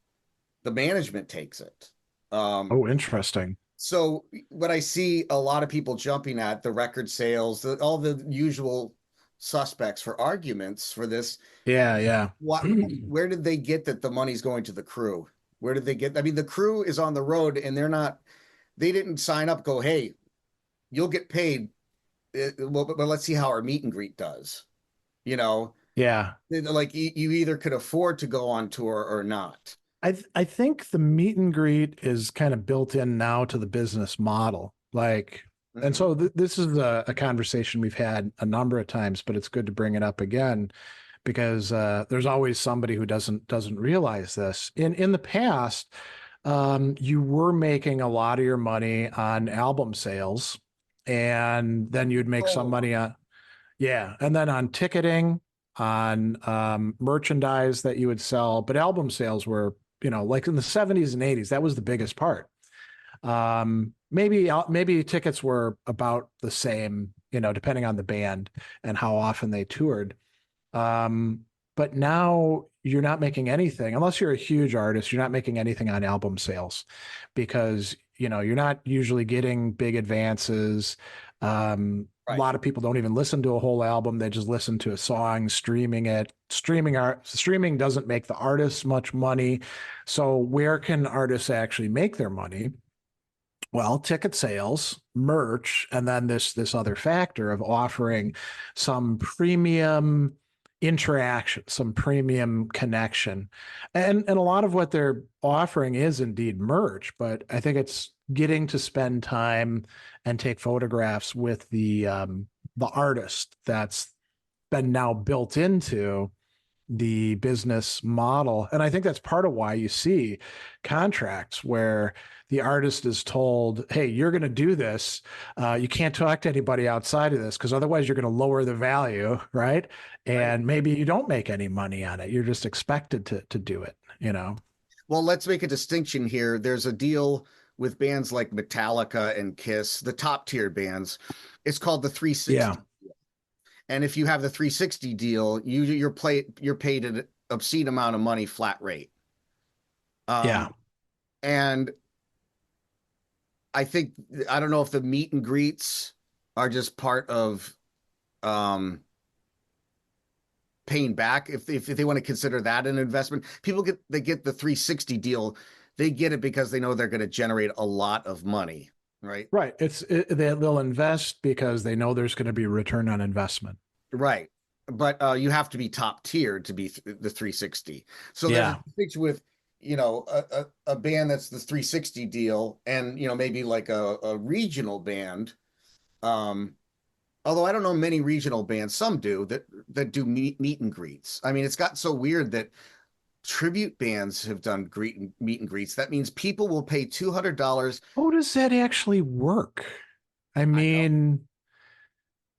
The management takes it. Um, Oh, interesting. so what I see a lot of people jumping at the record sales, all the usual suspects for arguments for this. Yeah, yeah. What, where did they get that the money's going to the crew? Where did they get? I mean, the crew is on the road and they didn't sign up, go, hey, you'll get paid. Well, but let's see how our meet and greet does. You know, Yeah. like you either could afford to go on tour or not. I think the meet and greet is kind of built in now to the business model. Like, and Mhm. so this is a conversation we've had a number of times, but it's good to bring it up again because there's always somebody who doesn't realize this. In the past, you were making a lot of your money on album sales, and then you'd make some Oh, money on, yeah, and then on ticketing, on merchandise that you would sell. But album sales were, you know, like in the 70s and 80s, that was the biggest part. Maybe tickets were about the same, you know, depending on the band and how often they toured. But now you're not making anything unless you're a huge artist. You're not making anything on album sales because, you know, you're not usually getting big advances. A Right. lot of people don't even listen to a whole album. They just listen to a song, streaming it. Streaming doesn't make the artists much money. So where can artists actually make their money? Well, ticket sales, merch, and then this other factor of offering some premium interaction, some premium connection. And a lot of what they're offering is indeed merch, but I think it's getting to spend time and take photographs with the artist that's been now built into the business model. And I think that's part of why you see contracts where the artist is told, hey, you're going to do this. You can't talk to anybody outside of this because otherwise you're going to lower the value, right? Right. And maybe you don't make any money on it. You're just expected to do it, you know? Well, let's make a distinction here. There's a deal with bands like Metallica and Kiss, the top tier bands. It's called the Yeah. 360. And if you have the 360 deal, you're paid an obscene amount of money flat rate. Yeah. Um, and I think I don't know if the meet and greets are just part of um paying back if they want to consider that an investment. People get the 360 deal, they get it because they know they're going to generate a lot of money, right? Right. They'll invest because they know there's going to be return on investment. Right. But you have to be top tier to be the 360. So there's a Yeah. distinction with, a band that's the 360 deal and, maybe like a regional band. Um, Although I don't know many regional bands, some do that do meet and greets. I mean, it's got so weird that tribute bands have done meet and greets. That means people will pay $200. How does that actually work? I I know. mean,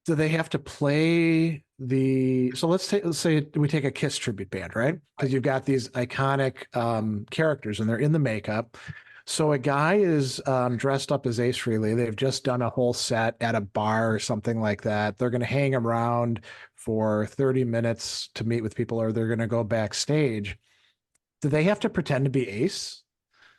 do they have to play so let's say we take a Kiss tribute band, right? Because Right. you've got these iconic characters and they're in the makeup. So a guy is dressed up as Ace Frehley. They've just done a whole set at a bar or something like that. They're going to hang around for 30 minutes to meet with people, or they're going to go backstage. Do they have to pretend to be Ace?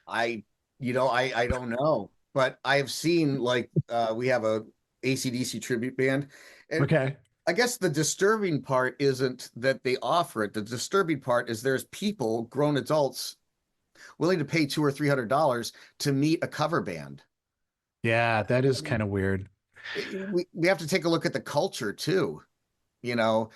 I, I don't know, but I've seen like we have a AC/DC tribute band, and Okay. I guess the disturbing part isn't that they offer it. The disturbing part is there's people, grown adults, willing to pay $200 or $300 to meet a cover band. Yeah, that I is mean, kind of weird. we have to take a look at the culture too. you know,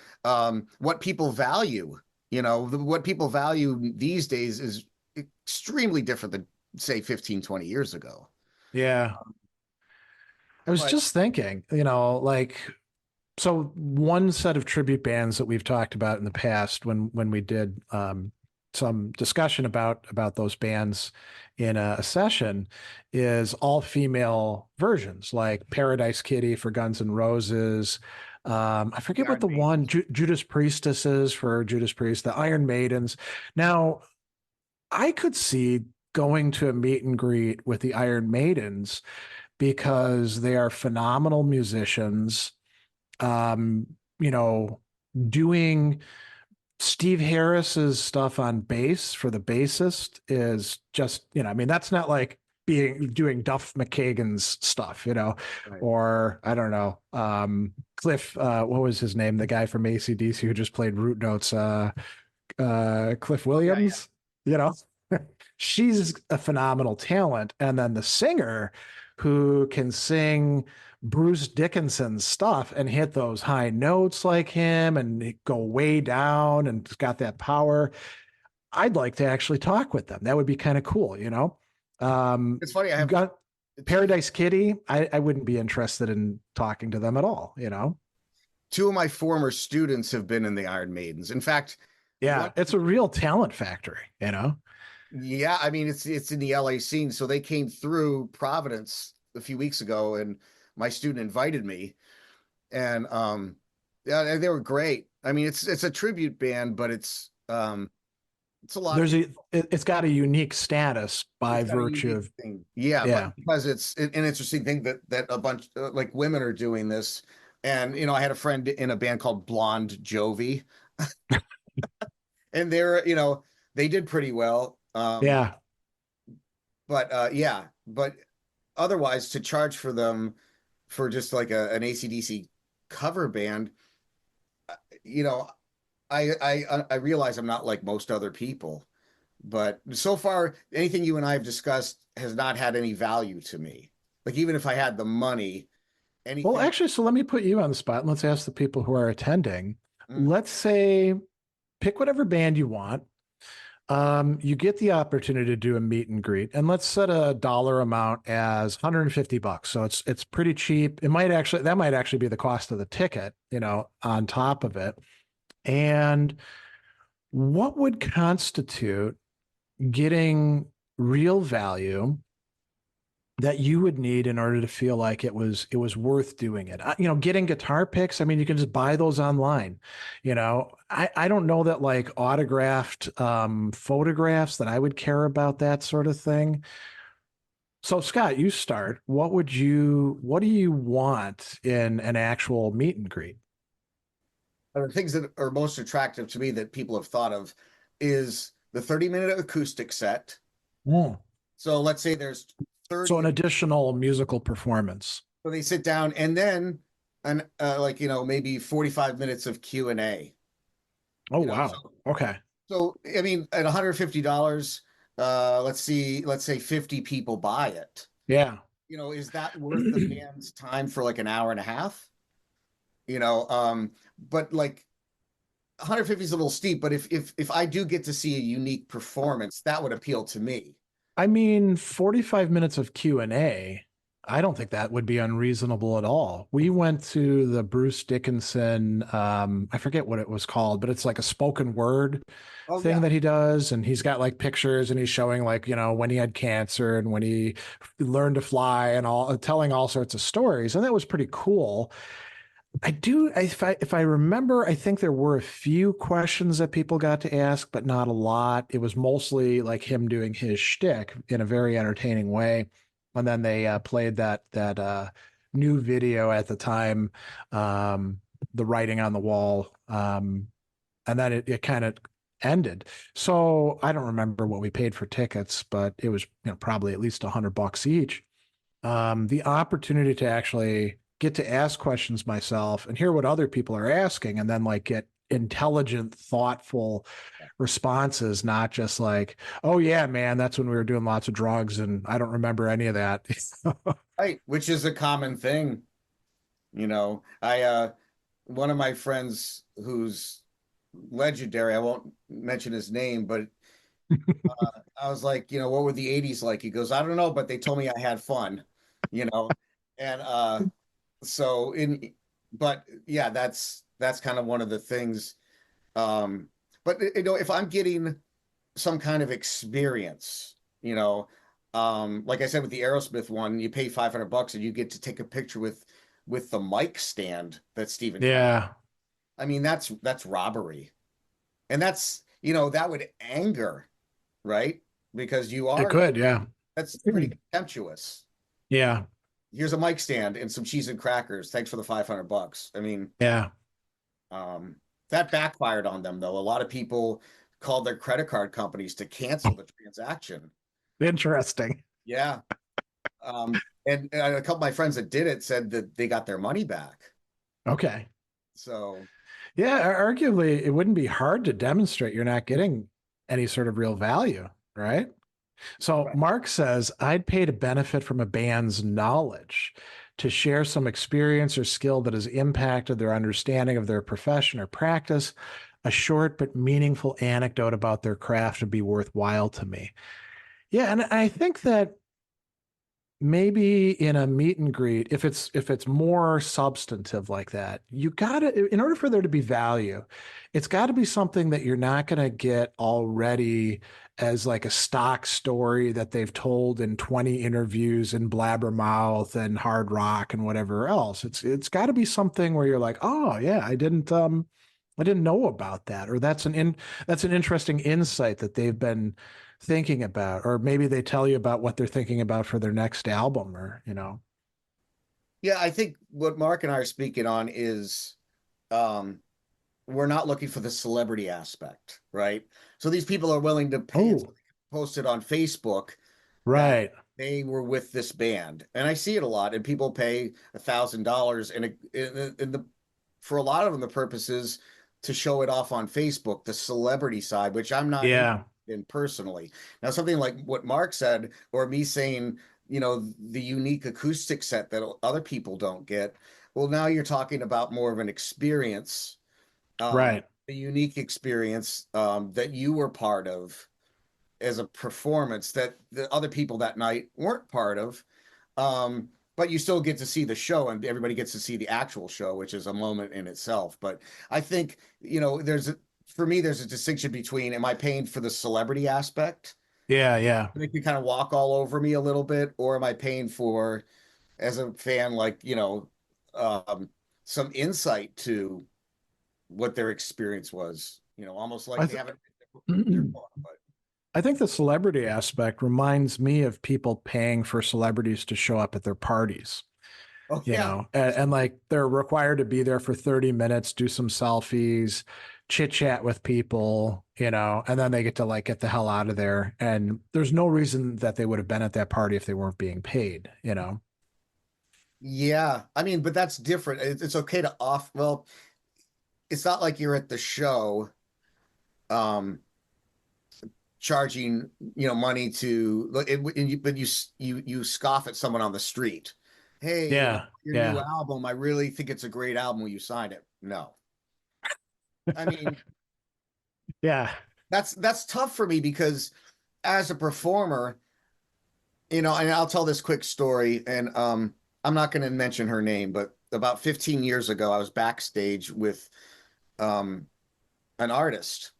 what people value. What people value these days is extremely different than, say, 15, 20 years ago. Yeah. I was But just thinking, like so one set of tribute bands that we've talked about in the past when we did some discussion about those bands in a session is all female versions like Paradise Kitty for Guns N' Roses. I the forget what Iron the one Maidens, Judas Priestesses for Judas Priest, the Iron Maidens. Now, I could see going to a meet and greet with the Iron Maidens because they are phenomenal musicians. um, you know, doing Steve Harris's stuff on bass for the bassist is just, I mean, that's not like doing Duff McKagan's stuff, right? or I don't know, Cliff, what was his name? The guy from AC/DC who just played root notes, Cliff Oh yeah, yeah. Williams, you know, she's a phenomenal talent. And then the singer who can sing Bruce Dickinson's stuff and hit those high notes like him and go way down and it's got that power. I'd like to actually talk with them. That would be kind of cool. It's funny. I have Got two Paradise Kitty. I wouldn't be interested in talking to them at all. two of my former students have been in the Iron Maidens. In fact, one, Yeah, it's a real talent factory. yeah, I mean it's in the LA scene. So they came through Providence a few weeks ago, and my student invited me, and yeah, they were great. I mean, it's a tribute band, but it's a lot. It's got a unique status by It's got a virtue unique of, thing. Yeah, but yeah. because it's an interesting thing that a bunch like women are doing this. And I had a friend in a band called Blonde Jovi, and they did pretty well. Yeah. But yeah, but otherwise to charge for them, for just like an AC/DC cover band, you know, I realize I'm not like most other people, but so far anything you and I have discussed has not had any value to me. Like even if I had the money, Well, anything. actually, so let me put you on the spot and let's ask the people who are attending. Mm, Let's say pick whatever band you want. You get the opportunity to do a meet and greet, and let's set a dollar amount as 150 bucks. So it's pretty cheap. It might actually that might actually be the cost of the ticket, on top of it. And what would constitute getting real value that you would need in order to feel like it was worth doing it? Getting guitar picks, I mean, you can just buy those online. I don't know that like autographed photographs that I would care about that sort of thing. So Scott, you start. What do you want in an actual meet and greet? the things that are most attractive to me that people have thought of is the 30-minute acoustic set. Mm. So let's say there's So 30 an of, additional musical performance. so they sit down and then like maybe 45 minutes of Q&A. Oh wow. So Okay. I mean at $150, let's say 50 people buy it. Yeah. Is that worth the band's time for like an hour and a half? You know, but like 150 is a little steep, but if I do get to see a unique performance, that would appeal to me. I mean, 45 minutes of Q&A, I don't think that would be unreasonable at all. We went to the Bruce Dickinson, I forget what it was called, but it's like a spoken word Oh thing yeah. that he does. And he's got like pictures and he's showing like, when he had cancer and when he learned to fly and all, telling all sorts of stories. And that was pretty cool. If I remember, I think there were a few questions that people got to ask, but not a lot. It was mostly like him doing his shtick in a very entertaining way. And then they played that new video at the time, the writing on the wall, and then it kind of ended. So I don't remember what we paid for tickets, but it was probably at least $100 each. The opportunity to actually get to ask questions myself and hear what other people are asking and then like get intelligent, thoughtful responses, not just like, oh yeah, man, that's when we were doing lots of drugs and I don't remember any of that. Right, which is a common thing. I one of my friends who's legendary, I won't mention his name, but I was like, what were the 80s like? He goes, I don't know, but they told me I had fun, you know. And so in but yeah, that's kind of one of the things. But if I'm getting some kind of experience, like I said with the Aerosmith one, you pay 500 bucks and you get to take a picture with the mic stand that Steven had. Yeah, I mean, that's robbery. And that would anger, right? Because it could. Yeah. that's pretty contemptuous. Yeah. Here's a mic stand and some cheese and crackers. Thanks for the 500 bucks. I mean, Yeah. um, that backfired on them though. A lot of people called their credit card companies to cancel the transaction. Interesting. Yeah. And a couple of my friends that did it said that they got their money back. Okay. So, Yeah. Arguably, it wouldn't be hard to demonstrate you're not getting any sort of real value, right? So right. Mark says, I'd pay to benefit from a band's knowledge, to share some experience or skill that has impacted their understanding of their profession or practice. A short but meaningful anecdote about their craft would be worthwhile to me. Yeah, and I think that maybe in a meet and greet, if it's more substantive like that, you gotta, in order for there to be value, it's got to be something that you're not going to get already as like a stock story that they've told in 20 interviews in Blabbermouth and Hard Rock and whatever else. It's got to be something where you're like, oh yeah, I didn't know about that, or that's an interesting insight that they've been thinking about, or maybe they tell you about what they're thinking about for their next album, or. Yeah, I think what Mark and I are speaking on is um, we're not looking for the celebrity aspect, right? So these people are willing to pay, and so Oh, they can post it on Facebook that right. they were with this band, and I see it a lot. And people pay $1,000, and for a lot of them, the purpose is to show it off on Facebook, the celebrity side, which I'm not interested Yeah, in personally. Now, something like what Mark said, or me saying, the unique acoustic set that other people don't get. Well, now you're talking about more of an experience, right. a unique experience that you were part of as a performance that the other people that night weren't part of. But you still get to see the show, and everybody gets to see the actual show, which is a moment in itself. But I think, for me, there's a distinction between, am I paying for the celebrity aspect? Yeah, yeah. They can kind of walk all over me a little bit, or am I paying for, as a fan, like, um, some insight to what their experience was, almost like I they th haven't their thought, but I think the celebrity aspect reminds me of people paying for celebrities to show up at their parties, oh yeah. and like they're required to be there for 30 minutes, do some selfies, chit chat with people, and then they get to like get the hell out of there. And there's no reason that they would have been at that party if they weren't being paid. Yeah, I mean, but that's different. It's okay to well, it's not like you're at the show, um, charging, money to, but you scoff at someone on the street. Hey, Yeah, your new yeah, album, I really think it's a great album. Will you sign it? No. I mean, yeah. that's tough for me because as a performer, and I'll tell this quick story, and I'm not going to mention her name, but about 15 years ago, I was backstage with um, an artist,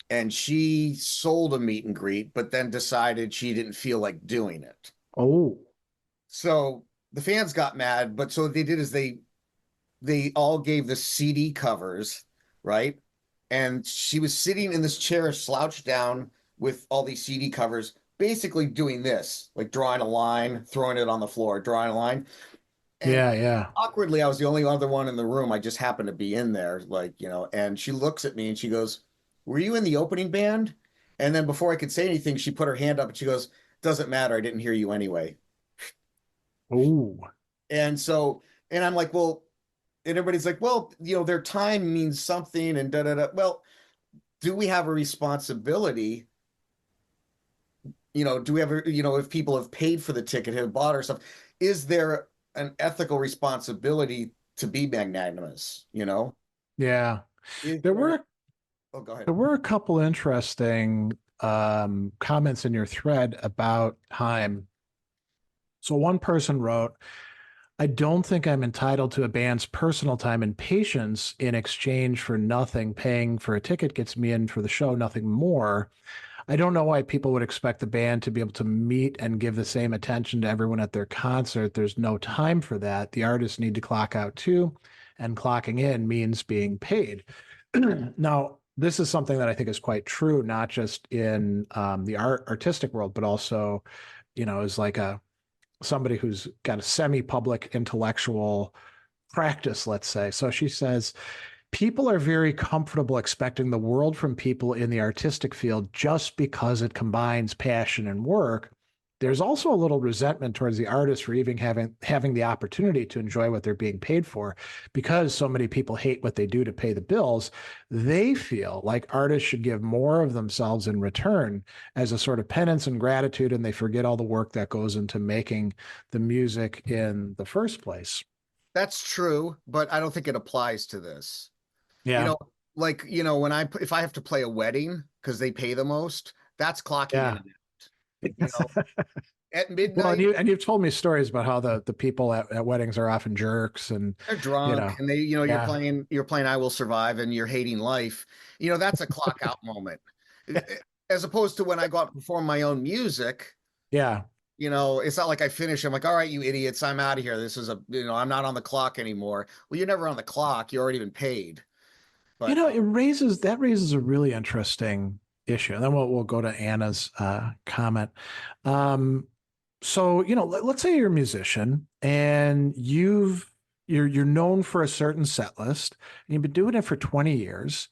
and she sold a meet and greet, but then decided she didn't feel like doing it. Oh, So the fans got mad, but so what they did is they all gave the CD covers, right? And she was sitting in this chair, slouched down with all these CD covers, basically doing this, like drawing a line, throwing it on the floor, drawing a line. And yeah, yeah. awkwardly, I was the only other one in the room. I just happened to be in there, like, and she looks at me and she goes, "Were you in the opening band?" And then before I could say anything, she put her hand up and she goes, "Doesn't matter. I didn't hear you anyway." Oh, And so, and I'm like, well, and everybody's like, well, their time means something and da da da. Well, do we have a responsibility? Do we ever, if people have paid for the ticket, have bought or stuff, is there an ethical responsibility to be magnanimous? yeah. Is There there, were oh, go ahead. there were a couple interesting comments in your thread about time. So one person wrote, I don't think I'm entitled to a band's personal time and patience in exchange for nothing. Paying for a ticket gets me in for the show, nothing more. I don't know why people would expect the band to be able to meet and give the same attention to everyone at their concert. There's no time for that. The artists need to clock out too, and clocking in means being paid. Now, this is something that I think is quite true, not just in the artistic world, but also, as like a somebody who's got a semi-public intellectual practice, let's say. So she says, people are very comfortable expecting the world from people in the artistic field just because it combines passion and work. There's also a little resentment towards the artist for even having the opportunity to enjoy what they're being paid for, because so many people hate what they do to pay the bills. They feel like artists should give more of themselves in return as a sort of penance and gratitude, and they forget all the work that goes into making the music in the first place. That's true, but I don't think it applies to this. You Yeah, know, like, if I have to play a wedding because they pay the most, that's clocking in yeah. and out. You know, at Well, and midnight, you've told me stories about how the people at weddings are often jerks, and they're you drunk know, and you're yeah, playing I Will Survive and you're hating life. That's a clock out moment. As opposed to when I go out and perform my own music, yeah. it's not like I finish. I'm like, all right, you idiots, I'm out of here. This is I'm not on the clock anymore. Well, you're never on the clock. You're already been paid. But It raises a really interesting issue, and then we'll go to Anna's comment. Um, so let's say you're a musician and you're known for a certain set list, and you've been doing it for 20 years.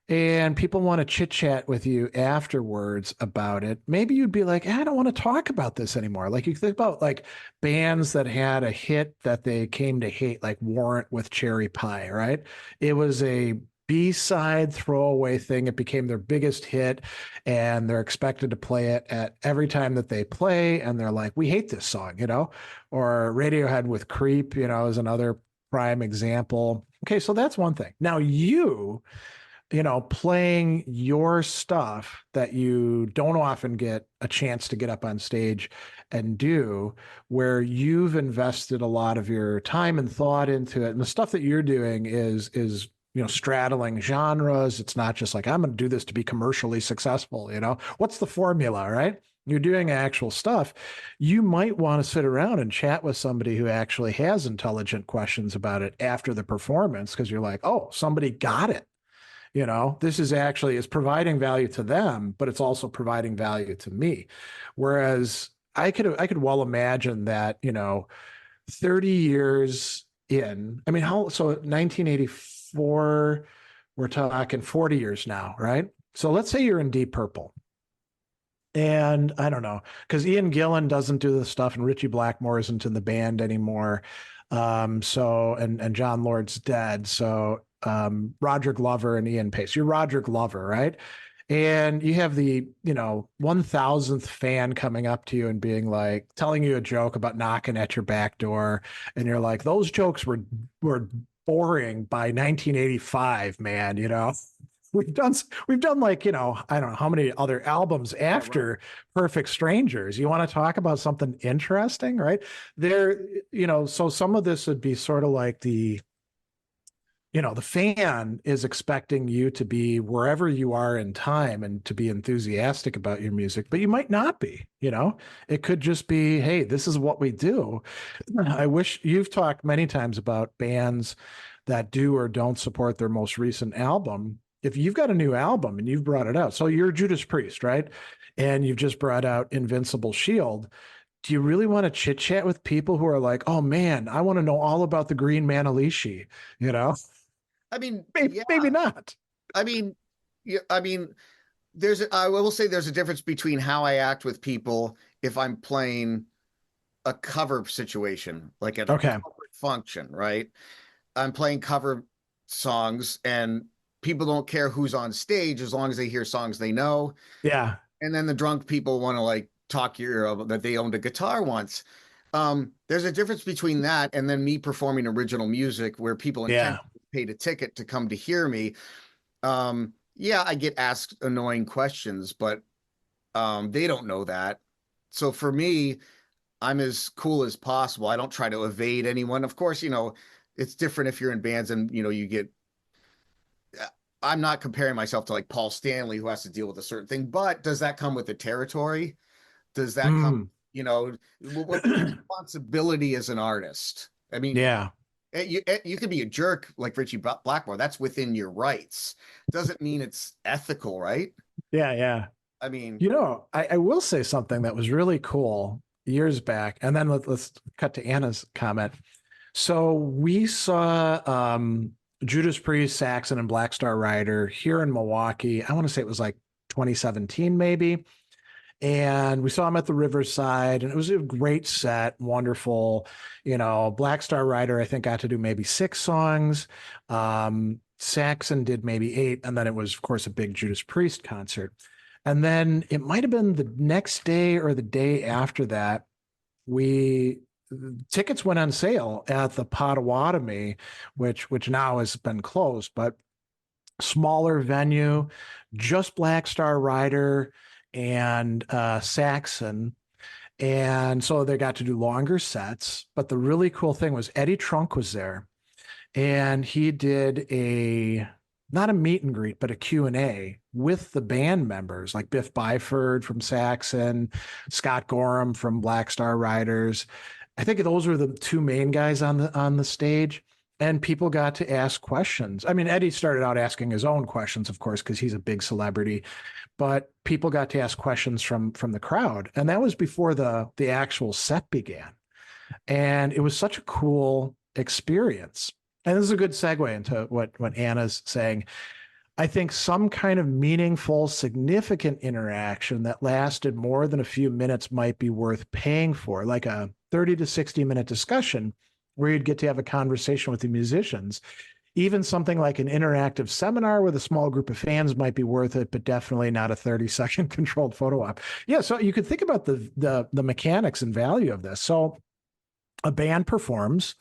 and people want to chit chat with you afterwards about it, maybe you'd be like, I don't want to talk about this anymore. Like you think about like bands that had a hit that they came to hate, like Warrant with Cherry Pie, right? It was a B-side throwaway thing. It became their biggest hit, and they're expected to play it at every time that they play. And they're like, we hate this song, you know? Or Radiohead with Creep, you know, is another prime example. Okay, so that's one thing. Now playing your stuff that you don't often get a chance to get up on stage and do, where you've invested a lot of your time and thought into it. And the stuff that you're doing is straddling genres. It's not just like, I'm going to do this to be commercially successful. What's the formula, right? You're doing actual stuff. You might want to sit around and chat with somebody who actually has intelligent questions about it after the performance, because you're like, oh, somebody got it. This is providing value to them, but it's also providing value to me. Whereas I could well imagine that, 30 years in, I mean, so 1984, we're talking 40 years now, right? So let's say you're in Deep Purple. And I don't know, because Ian Gillan doesn't do this stuff and Richie Blackmore isn't in the band anymore. And John Lord's dead. So Roger Glover and Ian Pace. You're Roger Glover, right? And you have the 1000th fan coming up to you and being like, telling you a joke about knocking at your back door. And you're like, those jokes were boring by 1985, man. We've done like, I don't know how many other albums after Right. Perfect Strangers. You want to talk about something interesting, right? There, so some of this would be sort of like the fan is expecting you to be wherever you are in time and to be enthusiastic about your music, but you might not be. It could just be, hey, this is what we do. I wish you've talked many times about bands that do or don't support their most recent album. If you've got a new album and you've brought it out, so you're Judas Priest, right? And you've just brought out Invincible Shield. Do you really want to chit chat with people who are like, oh man, I want to know all about the Green Manalishi, you know? I mean, Maybe, yeah. maybe not. I mean, yeah, I mean, I will say there's a difference between how I act with people if I'm playing a cover situation, like at a Okay. corporate function, right? I'm playing cover songs and people don't care who's on stage as long as they hear songs they know. Yeah. And then the drunk people want to like talk your that they owned a guitar once. There's a difference between that and then me performing original music where people intend Yeah. to paid a ticket to come to hear me. Yeah, I get asked annoying questions, but they don't know that. So for me, I'm as cool as possible. I don't try to evade anyone. Of course, it's different if you're in bands and you get. I'm not comparing myself to like Paul Stanley who has to deal with a certain thing, but does that come with the territory? Does that come, Mm. what's the responsibility as an artist? I mean, Yeah. you could be a jerk like Richie Blackmore. That's within your rights. Doesn't mean it's ethical, right? Yeah. Yeah. I mean, I will say something that was really cool years back, and then let's cut to Anna's comment. So we saw Judas Priest, Saxon, and Black Star Rider here in Milwaukee. I want to say it was like 2017, maybe. And we saw him at the Riverside, and it was a great set, wonderful. Black Star Rider, I think, got to do maybe 6 songs. Saxon did maybe 8, and then it was, of course, a big Judas Priest concert. And then it might have been the next day or the day after that, we tickets went on sale at the Potawatomi, which now has been closed, but smaller venue, just Black Star Rider and Saxon. And so they got to do longer sets. But the really cool thing was Eddie Trunk was there, and he did not a meet and greet, but a Q&A with the band members like Biff Byford from Saxon, Scott Gorham from Black Star Riders. I think those were the 2 main guys on the stage. And people got to ask questions. I mean, Eddie started out asking his own questions, of course, because he's a big celebrity, but people got to ask questions from the crowd. And that was before the actual set began. And it was such a cool experience. And this is a good segue into what Anna's saying. I think some kind of meaningful, significant interaction that lasted more than a few minutes might be worth paying for, like a 30 to 60-minute discussion where you'd get to have a conversation with the musicians. Even something like an interactive seminar with a small group of fans might be worth it, but definitely not a 30-second controlled photo op. Yeah, so you could think about the mechanics and value of this. So a band performs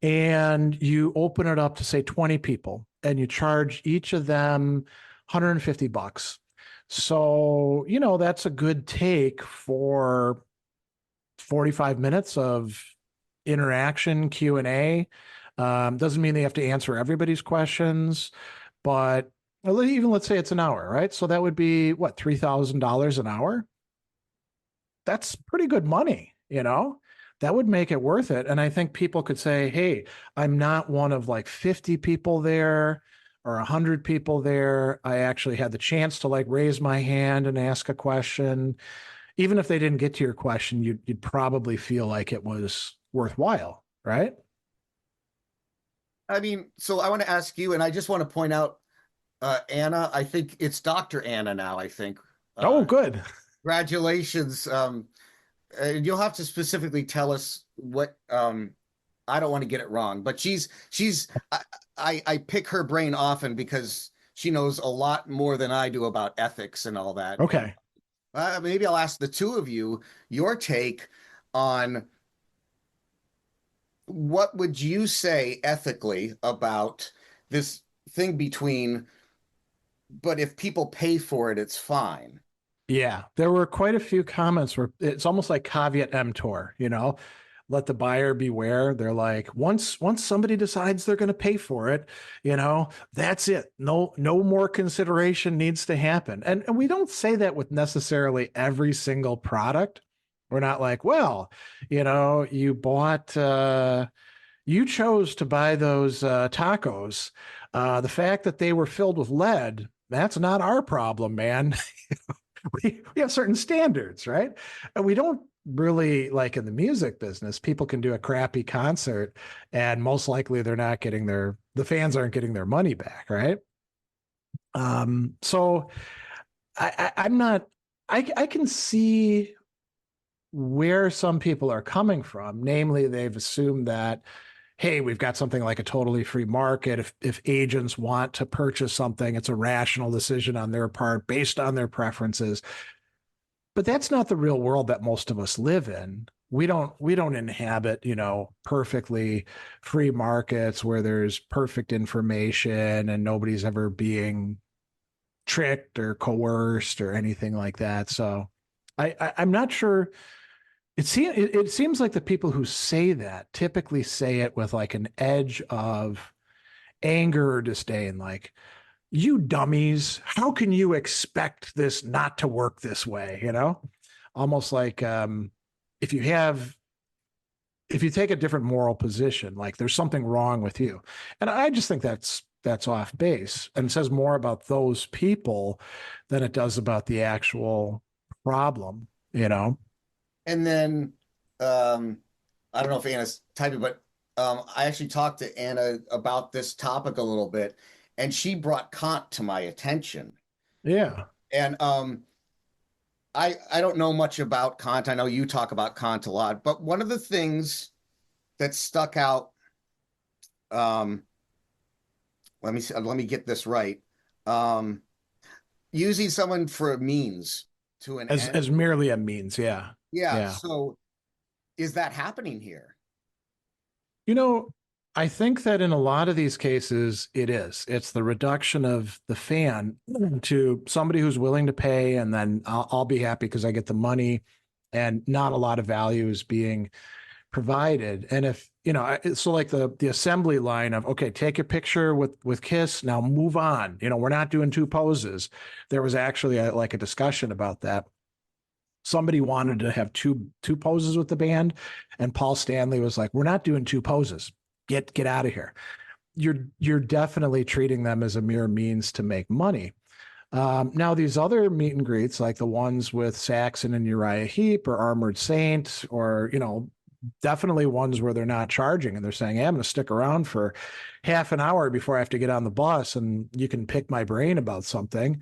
and you open it up to say 20 people and you charge each of them $150. So, that's a good take for 45 minutes of interaction, Q&A. Doesn't mean they have to answer everybody's questions, but even let's say it's an hour, right? So that would be what, $3,000 an hour? That's pretty good money. That would make it worth it. And I think people could say, hey, I'm not one of like 50 people there or 100 people there. I actually had the chance to like raise my hand and ask a question. Even if they didn't get to your question, you'd probably feel like it was worthwhile, right? I mean, so I want to ask you, and I just want to point out, Anna, I think it's Dr. Anna now, I think. Oh, Uh, good. Congratulations. You'll have to specifically tell us what, I don't want to get it wrong, but I pick her brain often because she knows a lot more than I do about ethics and all that. And Okay. maybe I'll ask the two of you your take on what would you say ethically about this thing between, but if people pay for it, it's fine. Yeah, there were quite a few comments where it's almost like caveat emptor, let the buyer beware. They're like, once somebody decides they're going to pay for it, that's it. No more consideration needs to happen. And we don't say that with necessarily every single product. We're not like, well, you chose to buy those tacos. The fact that they were filled with lead, that's not our problem, man. we have certain standards, right? And we don't really like in the music business, people can do a crappy concert and most likely they're not getting the fans aren't getting their money back, right? So I'm not, I can see where some people are coming from. Namely, they've assumed that, hey, we've got something like a totally free market. If agents want to purchase something, it's a rational decision on their part based on their preferences. But that's not the real world that most of us live in. We don't inhabit, perfectly free markets where there's perfect information and nobody's ever being tricked or coerced or anything like that. So I'm not sure. It seems like the people who say that typically say it with like an edge of anger or disdain, like, you dummies, how can you expect this not to work this way? Almost like if you have, if you take a different moral position, like there's something wrong with you. And I just think that's off base and says more about those people than it does about the actual problem. And then I don't know if Anna's typing, but I actually talked to Anna about this topic a little bit, and she brought Kant to my attention. Yeah. And I don't know much about Kant. I know you talk about Kant a lot, but one of the things that stuck out, um, let me get this right. Um, Using someone for a means to an As end. as merely a means, yeah. Yeah. Yeah. So is that happening here? You know, I think that in a lot of these cases, it is. It's the reduction of the fan to somebody who's willing to pay, and then I'll be happy because I get the money, and not a lot of value is being provided. And if so like the assembly line of, okay, take a picture with Kiss, now move on. We're not doing two poses. There was actually like a discussion about that. Somebody wanted to have two poses with the band, and Paul Stanley was like, we're not doing two poses. Get out of here. You're definitely treating them as a mere means to make money. Now these other meet and greets, like the ones with Saxon and Uriah Heep or Armored Saint, or definitely ones where they're not charging and they're saying, hey, I'm going to stick around for half an hour before I have to get on the bus and you can pick my brain about something.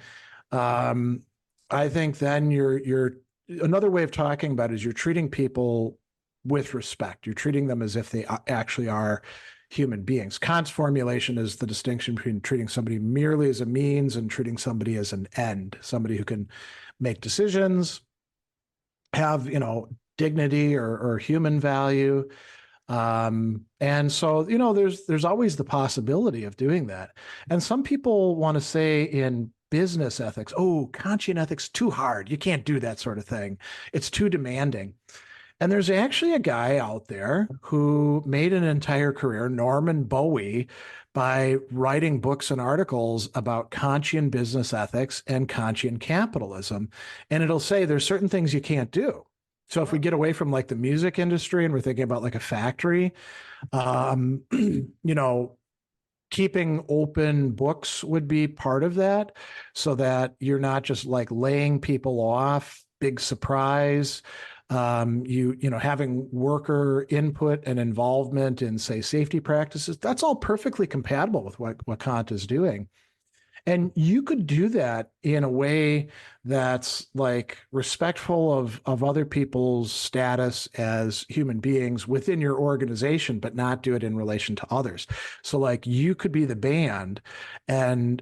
Um, I think then you're another way of talking about it is you're treating people with respect. You're treating them as if they actually are human beings. Kant's formulation is the distinction between treating somebody merely as a means and treating somebody as an end, somebody who can make decisions, have, dignity or human value. And so, there's always the possibility of doing that. And some people want to say in business ethics, oh, Kantian ethics, too hard. You can't do that sort of thing. It's too demanding. And there's actually a guy out there who made an entire career, Norman Bowie, by writing books and articles about Kantian business ethics and Kantian capitalism. And it'll say there's certain things you can't do. So if we get away from like the music industry and we're thinking about like a factory, you know, keeping open books would be part of that so that you're not just like laying people off, big surprise. Having worker input and involvement in, say, safety practices, that's all perfectly compatible with what Kant is doing. And you could do that in a way that's like respectful of other people's status as human beings within your organization, but not do it in relation to others. So like you could be the band and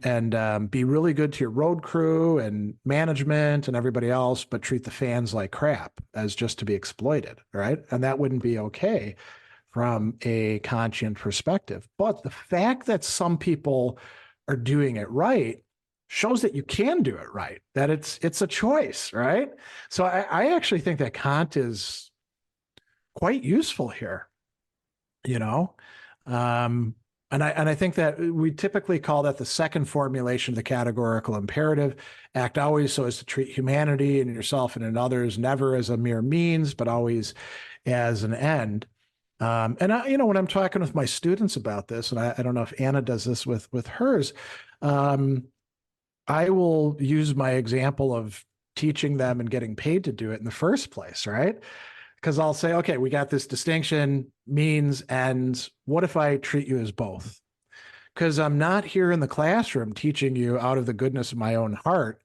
be really good to your road crew and management and everybody else, but treat the fans like crap as just to be exploited, right? And that wouldn't be okay from a conscient perspective. But the fact that some people are doing it right shows that you can do it right, that it's a choice, right? So I actually think that Kant is quite useful here, you know. Um, and I think that we typically call that the second formulation of the categorical imperative. Act always so as to treat humanity and yourself and in others never as a mere means, but always as an end. When I'm talking with my students about this, and I don't know if Anna does this with hers, um, I will use my example of teaching them and getting paid to do it in the first place, right? Because I'll say, okay, we got this distinction, means, ends. What if I treat you as both? Because I'm not here in the classroom teaching you out of the goodness of my own heart,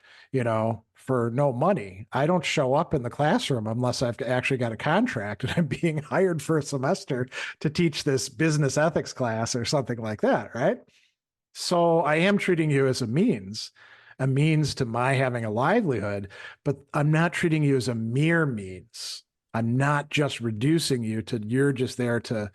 for no money. I don't show up in the classroom unless I've actually got a contract and I'm being hired for a semester to teach this business ethics class or something like that, right? So I am treating you as a means to my having a livelihood, but I'm not treating you as a mere means. I'm not just reducing you to you're just there to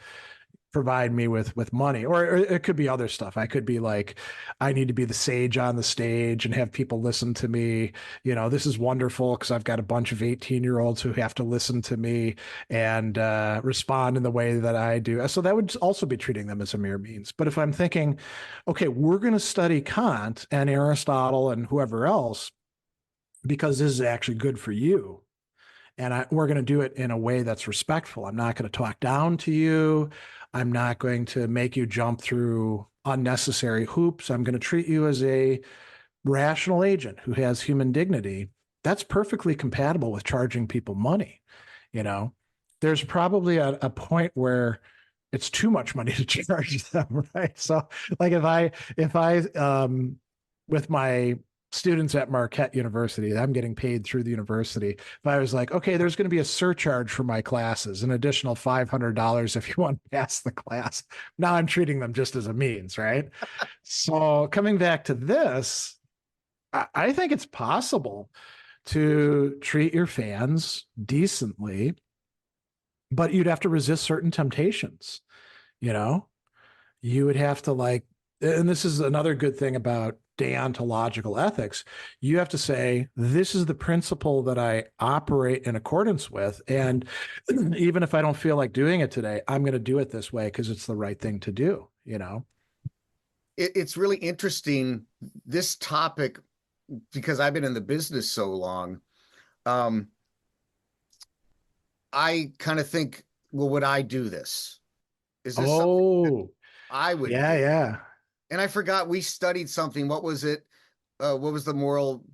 provide me with money, or it could be other stuff. I could be like, I need to be the sage on the stage and have people listen to me. This is wonderful because I've got a bunch of 18-year-olds who have to listen to me and respond in the way that I do. So that would also be treating them as a mere means. But if I'm thinking, okay, we're going to study Kant and Aristotle and whoever else because this is actually good for you, and we're going to do it in a way that's respectful. I'm not going to talk down to you. I'm not going to make you jump through unnecessary hoops. I'm going to treat you as a rational agent who has human dignity. That's perfectly compatible with charging people money. You know, there's probably a point where it's too much money to charge them, right? So, like if I with my students at Marquette University, I'm getting paid through the university. If I was like, okay, there's going to be a surcharge for my classes, an additional $500 if you want to pass the class. Now I'm treating them just as a means, right? So coming back to this, I think it's possible to treat your fans decently, but you'd have to resist certain temptations, you know? You would have to like, and this is another good thing about deontological ethics. You have to say, this is the principle that I operate in accordance with. And even if I don't feel like doing it today, I'm going to do it this way because it's the right thing to do. It's really interesting, this topic, because I've been in the business so long. Um, I kind of think, well, would I do this? Is this something that Oh, I would yeah, do? yeah. And I forgot we studied something. What was it? What was the moral?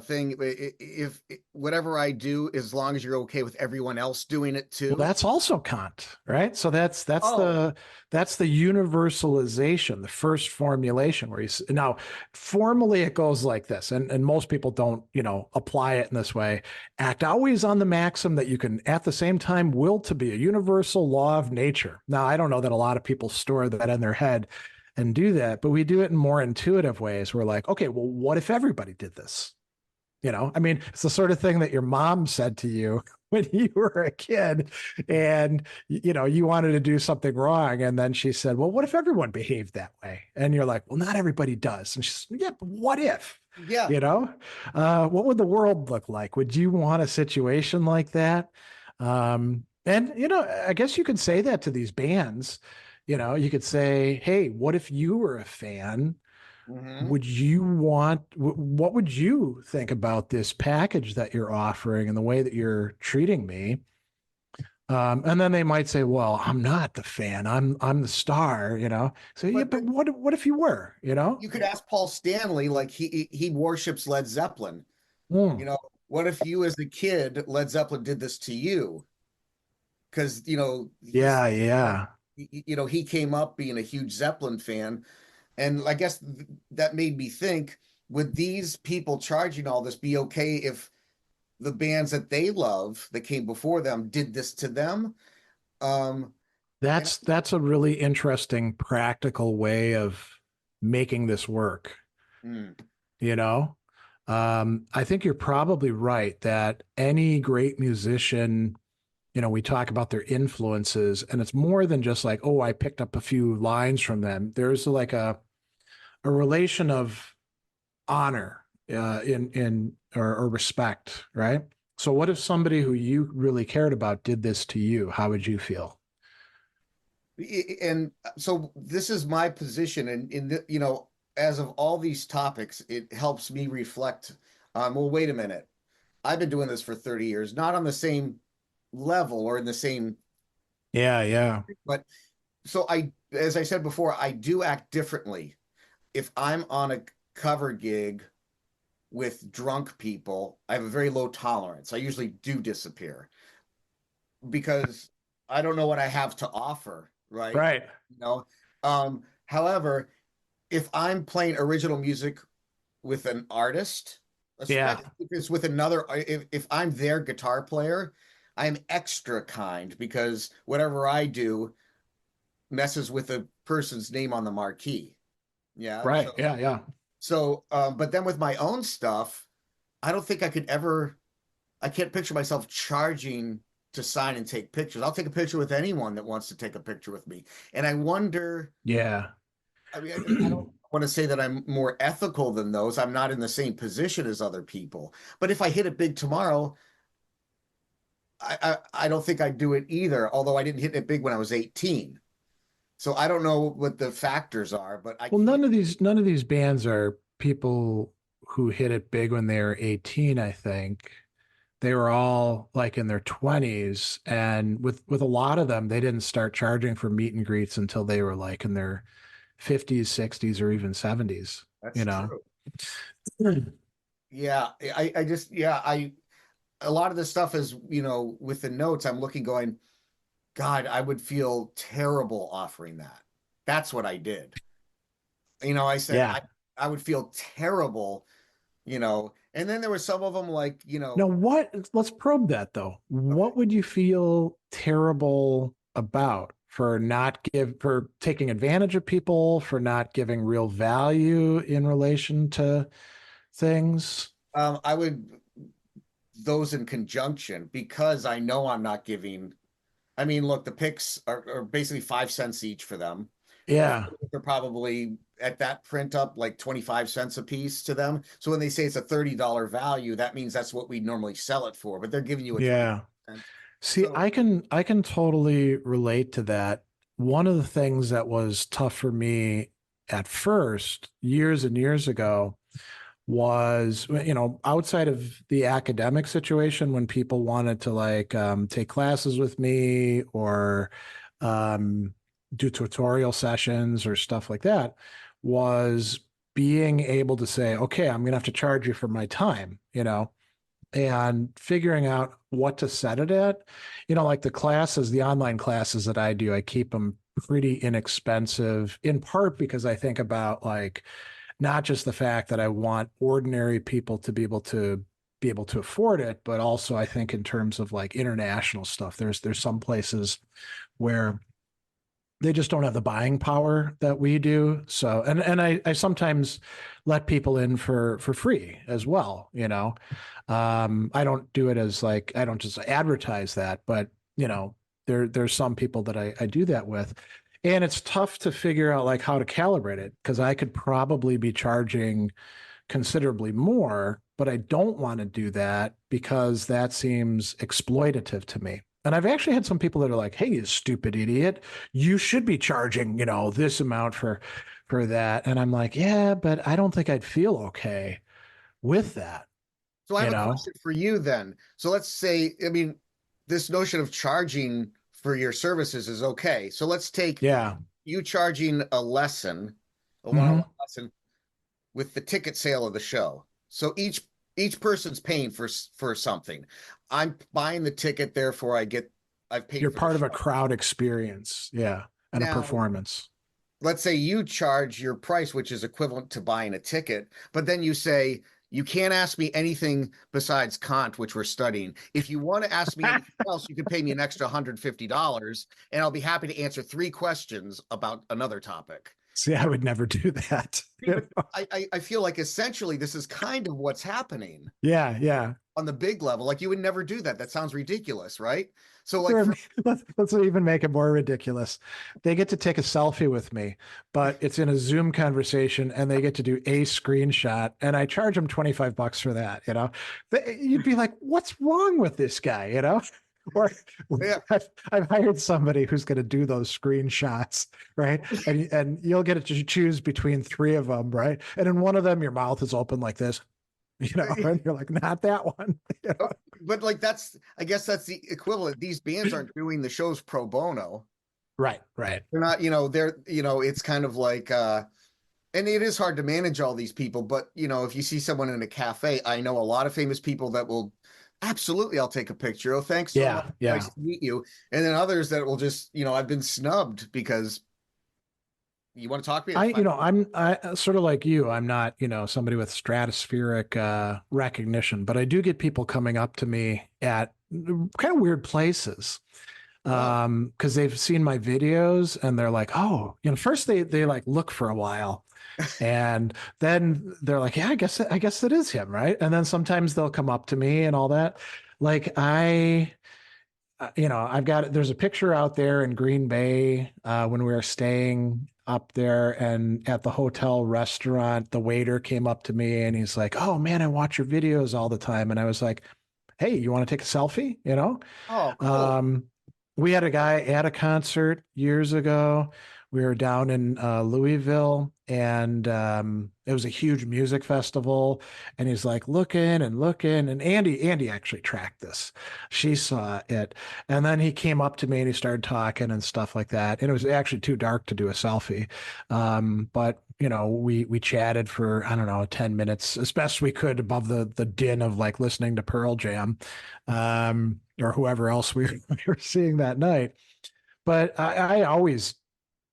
thing. If whatever I do, as long as you're okay with everyone else doing it Well, too. that's also Kant, right? So Oh, that's the universalization, the first formulation where now formally it goes like this, and most people don't, apply it in this way. Act always on the maxim that you can at the same time will to be a universal law of nature. Now, I don't know that a lot of people store that in their head and do that, but we do it in more intuitive ways. We're like, okay, well, what if everybody did this? I mean, it's the sort of thing that your mom said to you when you were a kid and, you wanted to do something wrong. And then she said, well, what if everyone behaved that way? And you're like, well, not everybody does. And she's, yeah, but what if? yeah. What would the world look like? Would you want a situation like that? And, I guess you could say that to these bands. You could say, hey, what if you were a fan? Hmm. What would you think about this package that you're offering and the way that you're treating me? And then they might say, well, I'm not the fan. I'm the star. So yeah, But but what if you were? you could ask Paul Stanley, like he worships Led Zeppelin. You Mm. know, what if you as a kid, Led Zeppelin did this to you? Because Yeah, yeah. he came up being a huge Zeppelin fan, and I guess that made me think: would these people charging all this be okay if the bands that they love that came before them did this to them? Um, and That's a really interesting practical way of making this work, mm, you know? I think you're probably right that any great musician, we talk about their influences, and it's more than just like, oh, I picked up a few lines from them. There's like a relation of honor in or respect, right? So, what if somebody who you really cared about did this to you? How would you feel? and so this is my position, and as of all these topics, it helps me reflect on, well, wait a minute. I've been doing this for 30 years, not on the same level or in the same, Yeah, yeah, but so as I said before, I do act differently if I'm on a cover gig with drunk people. I have a very low tolerance. I usually do disappear because I don't know what I have to offer, right? right. You know. However, if I'm playing original music with an artist, Yeah, especially if it's with another, if I'm their guitar player, I'm extra kind because whatever I do messes with a person's name on the marquee. Yeah. right. So, Yeah, yeah. but then with my own stuff, I don't think I could ever, I can't picture myself charging to sign and take pictures. I'll take a picture with anyone that wants to take a picture with me. And I wonder, Yeah. I mean, I don't want to say that I'm more ethical than those. I'm not in the same position as other people. But if I hit it big tomorrow, I don't think I'd do it either. Although I didn't hit it big when I was 18, so I don't know what the factors are. But I Well, can't. none of these bands are people who hit it big when they were 18, I think. They were all like in their 20s, and with a lot of them, they didn't start charging for meet and greets until they were like in their 50s, 60s, or even 70s, That's you know. true. Yeah, I just yeah I a lot of the stuff is with the notes I'm looking going, God, I would feel terrible offering that. That's what I did. I said Yeah. I would feel terrible. And then there were some of them like Now, let's probe that though. okay. What would you feel terrible about for taking advantage of people, for not giving real value in relation to things? I would those in conjunction because I know I'm not giving. I mean, look, the picks are basically 5 cents each for them. Yeah. They're probably at that print up like 25 cents a piece to them. So when they say it's a $30 value, that means that's what we normally sell it for, but they're giving you a 20 Yeah. cents. See, So I can totally relate to that. One of the things that was tough for me at first, years and years ago, was, outside of the academic situation, when people wanted to like take classes with me or um, do tutorial sessions or stuff like that, was being able to say, okay, I'm going to have to charge you for my time, and figuring out what to set it at. Like the classes, the online classes that I do, I keep them pretty inexpensive, in part because I think about like not just the fact that I want ordinary people to be able to afford it, but also I think in terms of like international stuff. There's some places where they just don't have the buying power that we do. So, and I sometimes let people in for free as well. I don't do it as like I don't just advertise that, but there's some people that I do that with, and it's tough to figure out like how to calibrate it because I could probably be charging considerably more, but I don't want to do that because that seems exploitative to me. And I've actually had some people that are like, "Hey, you stupid idiot, you should be charging, this amount for that." And I'm like, "Yeah, but I don't think I'd feel okay with that, So I have you a know?" question for you then. So let's say, I mean, this notion of charging for your services is okay. So let's take Yeah. you charging a lesson, a one-on-one Hmm. lesson with the ticket sale of the show. So each person's paying for something. I'm buying the ticket, therefore I've paid You're for the part of a show. crowd experience, yeah, and a Now, performance. let's say you charge your price, which is equivalent to buying a ticket, but then you say, you can't ask me anything besides Kant, which we're studying. If you want to ask me anything else, you can pay me an extra $150, and I'll be happy to answer 3 questions about another topic. See, I would never do that. See, but I feel like essentially this is kind of what's happening Yeah, yeah. on the big level. Like you would never do that. That sounds ridiculous, right? So like Or for let's even make it more ridiculous. They get to take a selfie with me, but it's in a Zoom conversation and they get to do a screenshot and I charge them $25 for that. You'd be like, what's wrong with this guy? Or yeah, I've hired somebody who's going to do those screenshots, right? And you'll get to choose between three of them, right? And in one of them, your mouth is open like this, and you're like, not that one. but like that's I guess that's the equivalent. These bands aren't doing the shows pro bono. Right, right. They're not, it's kind of like and it is hard to manage all these people, but if you see someone in a cafe, I know a lot of famous people that will absolutely, I'll take a picture. Oh, thanks so much. Yeah, yeah. Nice to meet you. And then others that will just, I've been snubbed because you want to talk to me? I, That's you fine. know, I'm I sort of like you. I'm not, somebody with stratospheric recognition, but I do get people coming up to me at kind of weird places Oh, because they've seen my videos and they're like, oh, first they like look for a while, and then they're like, yeah, I guess it is him, right? And then sometimes they'll come up to me and all that. Like there's a picture out there in Green Bay when we were staying up there and at the hotel restaurant, the waiter came up to me and he's like, "Oh man, I watch your videos all the time." And I was like, "Hey, you want to take a selfie?" oh, cool. Um, we had a guy at a concert years ago. We were down in Louisville, and it was a huge music festival. And he's like looking and looking, and Andy actually tracked this. She saw it, and then he came up to me and he started talking and stuff like that. And it was actually too dark to do a selfie, but we chatted for I don't know 10 minutes as best we could above the din of like listening to Pearl Jam or whoever else we were seeing that night. But I always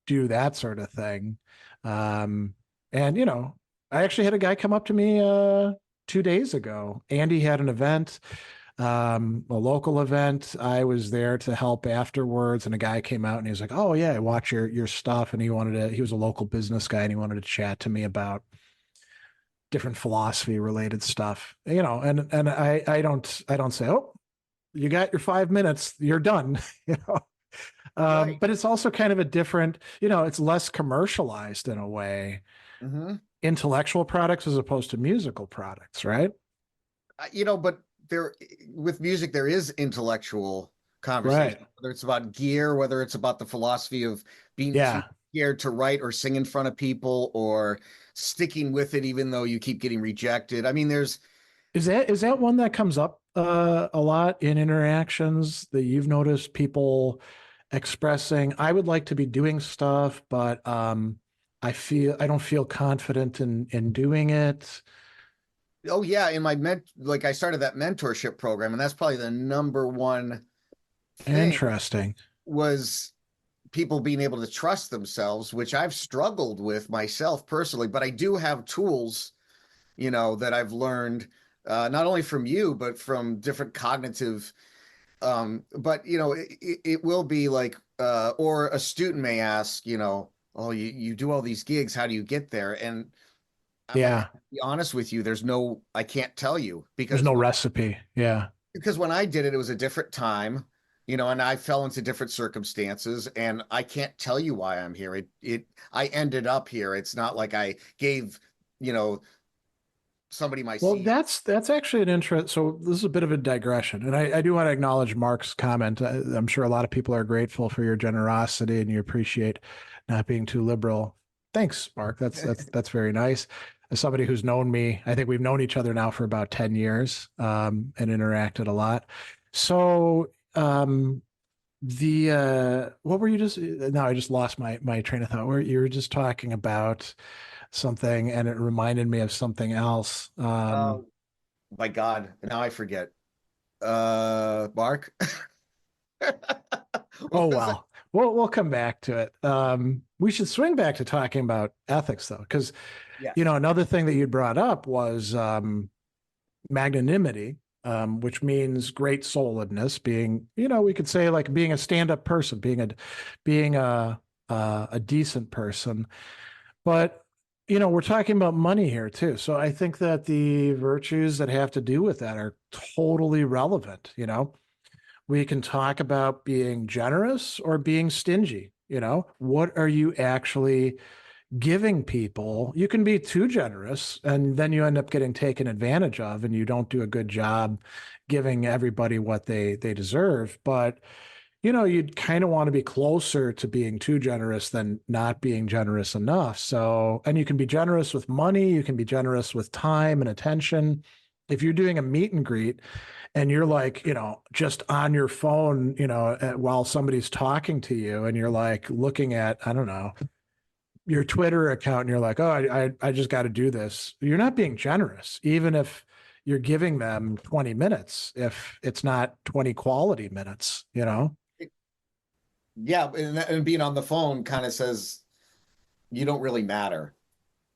do that sort of thing. Um, and, I actually had a guy come up to me 2 days ago. Andy had an event, a local event. I was there to help afterwards, and a guy came out and he was like, "Oh yeah, I watch your stuff." And he was a local business guy and he wanted to chat to me about different philosophy related stuff, and I don't say, "Oh, you got your 5 minutes, you're done." you know Right. but it's also kind of a different, it's less commercialized in a way, Hmm. intellectual products as opposed to musical products, right? But there with music, there is intellectual conversation, Right. whether it's about gear, whether it's about the philosophy of being too Yeah. scared to write or sing in front of people or sticking with it even though you keep getting rejected. I mean, there's Is that one that comes up a lot in interactions that you've noticed people expressing, I would like to be doing stuff, but I don't feel confident in doing it. Oh yeah, in my like I started that mentorship program, and that's probably the number one thing Interesting. was people being able to trust themselves, which I've struggled with myself personally, but I do have tools, that I've learned not only from you, but from different cognitive but it will be like or a student may ask, oh, you do all these gigs, how do you get there? And I'm like, Yeah. to be honest with you, I can't tell you There's because no recipe. Yeah. when I did it, it was a different time, and I fell into different circumstances, and I can't tell you why I'm here. I ended up here. It's not like I gave, you know, somebody my Well, seed. that's actually an interest. So this is a bit of a digression, and I do want to acknowledge Mark's comment. I'm sure a lot of people are grateful for your generosity and you appreciate not being too liberal. Thanks, Mark. That's very nice. As somebody who's known me, I think we've known each other now for about 10 years, and interacted a lot. So the what were you just now I just lost my train of thought. Where you were just talking about something and it reminded me of something else. Oh my God, now I forget. Mark, Oh what was it? well, we'll come back to it. We should swing back to talking about ethics though, because Yes. another thing that you brought up was magnanimity, which means great souledness, being, we could say like being a stand-up person, being a decent person. But we're talking about money here too. So I think that the virtues that have to do with that are totally relevant. We can talk about being generous or being stingy. What are you actually giving people? You can be too generous and then you end up getting taken advantage of and you don't do a good job giving everybody what they deserve. But you'd kind of want to be closer to being too generous than not being generous enough. So, and you can be generous with money, you can be generous with time and attention. If you're doing a meet and greet and you're like, just on your phone, while somebody's talking to you and you're like looking at, I don't know, your Twitter account and you're like, oh, I just got to do this. You're not being generous, even if you're giving them 20 minutes, if it's not 20 quality minutes. Yeah, and being on the phone kind of says you don't really matter.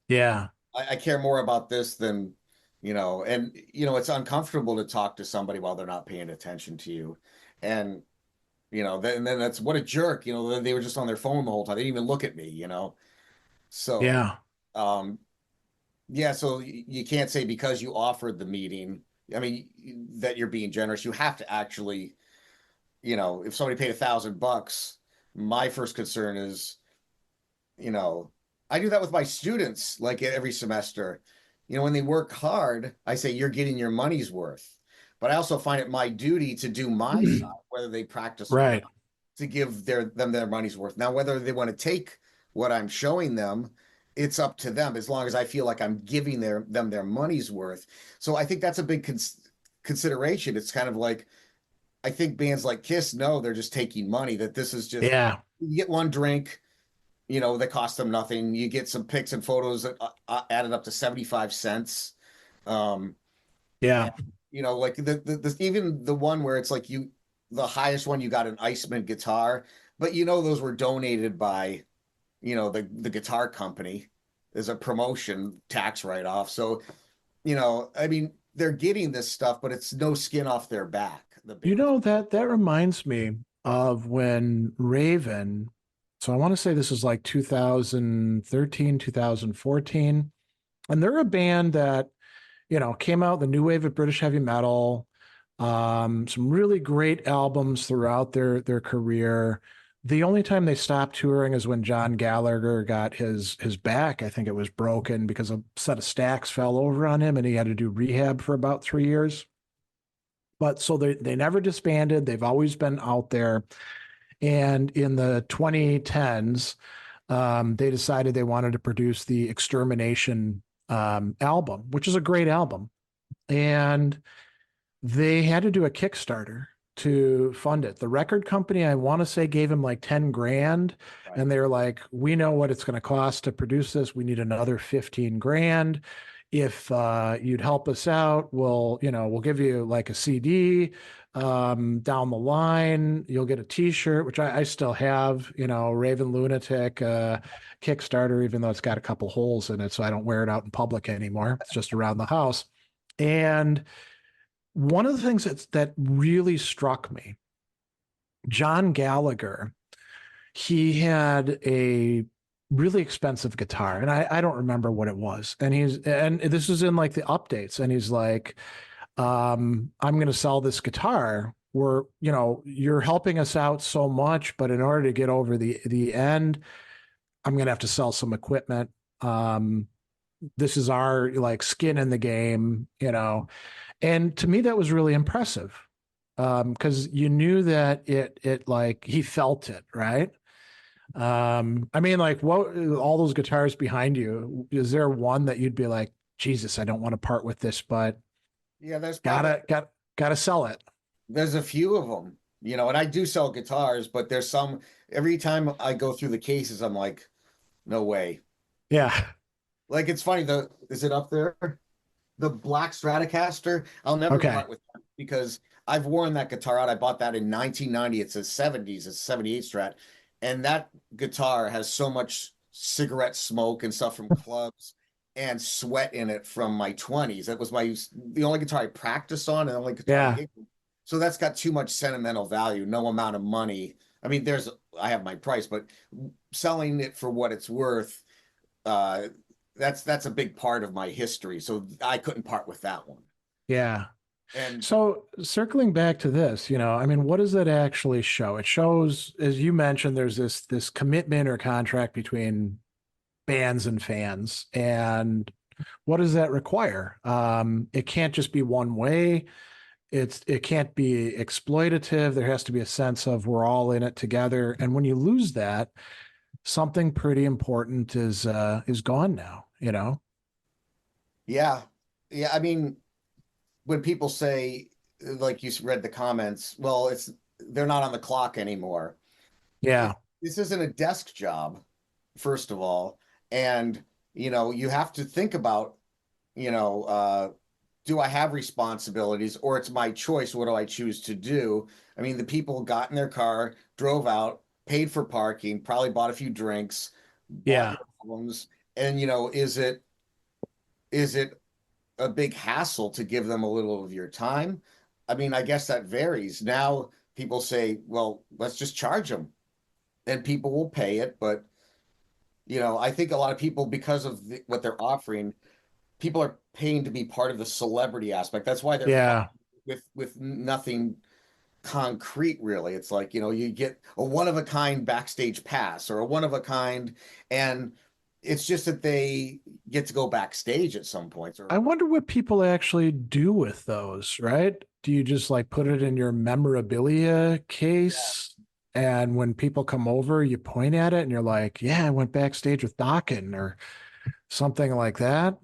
Yeah. I care more about this than, and it's uncomfortable to talk to somebody while they're not paying attention to you. And, then that's what a jerk, they were just on their phone the whole time. They didn't even look at me. So, Yeah. um, yeah, so you can't say because you offered the meeting, I mean, that you're being generous. You have to actually, if somebody paid $1,000, my first concern is, you know, I do that with my students like every semester. When they work hard, I say you're getting your money's worth. But I also find it my duty to do my side, whether they practice or not, Right. to give them their money's worth. Now, whether they want to take what I'm showing them, it's up to them as long as I feel like I'm giving them their money's worth. So I think that's a big consideration. It's kind of like I think bands like Kiss know they're just taking money, that this is just Yeah. you get one drink, that cost them nothing. You get some pics and photos that added up to 75 cents. Um, Yeah. and, like even the one where it's like the highest one, you got an Iceman guitar, but those were donated by, the guitar company as a promotion tax write-off. So, I mean, they're getting this stuff, but it's no skin off their back, the bands. That reminds me of when Raven, so I want to say this is like 2013, 2014, and they're a band that, came out the new wave of British heavy metal, some really great albums throughout their career. The only time they stopped touring is when John Gallagher got his back. I think it was broken because a set of stacks fell over on him and he had to do rehab for about 3 years. But so they never disbanded. They've always been out there. And in the 2010s, they decided they wanted to produce the Extermination album, which is a great album. And they had to do a Kickstarter. to fund it. The record company, I want to say, gave him like 10 grand. Right. And they were like, we know what it's going to cost to produce this. We need another 15 grand. If you'd help us out, we'll give you like a CD down the line. You'll get a T-shirt, which I still have, Raven Lunatic Kickstarter, even though it's got a couple holes in it, so I don't wear it out in public anymore. It's just around the house. And one of the things that really struck me, John Gallagher, he had a really expensive guitar, and I don't remember what it was. And this is in like the updates, and he's like, I'm going to sell this guitar. You're helping us out so much, but in order to get over the end, I'm going to have to sell some equipment. Um, this is our like skin in the game. And to me, that was really impressive because you knew that it like he felt it, right? I mean, like what all those guitars behind you, is there one that you'd be like, Jesus, I don't want to part with this, but Yeah, gotta sell it. there's a few of them, and I do sell guitars, but there's some every time I go through the cases, I'm like, no way. Yeah. Like it's funny, is it up there? The black Stratocaster, I'll never Okay. part with that because I've worn that guitar out. I bought that in 1990. It's a 70s, it's a 78 Strat. And that guitar has so much cigarette smoke and stuff from clubs and sweat in it from my 20s. That was the only guitar I practiced on and the only guitar I Yeah. gave. So that's got too much sentimental value, no amount of money. I mean, I have my price, but selling it for what it's worth, uh, that's a big part of my history. So I couldn't part with that one. Yeah. And So circling back to this, I mean, what does that actually show? It shows, as you mentioned, there's this commitment or contract between bands and fans. And what does that require? It can't just be one way. It can't be exploitative. There has to be a sense of we're all in it together. And when you lose that, something pretty important is gone now. yeah, yeah. I mean, when people say, like you read the comments, well, they're not on the clock anymore. Yeah. This isn't a desk job, first of all, and you have to think about, you know, uh, do I have responsibilities or it's my choice? What do I choose to do? I mean, the people got in their car, drove out, paid for parking, probably bought a few drinks, bought Yeah. your albums, and is it a big hassle to give them a little of your time? I mean, I guess that varies. Now people say, well, let's just charge them and people will pay it. But, I think a lot of people, because of what they're offering, people are paying to be part of the celebrity aspect. That's why they're fine Yeah. with nothing concrete, really. It's like, you get a one of a kind backstage pass or a one of a kind, and it's just that they get to go backstage at some points I or wonder what people actually do with those, right? Do you just like put it in your memorabilia case? And when people come over, you point at it and you're like, yeah, I went backstage with Dokken or something like that.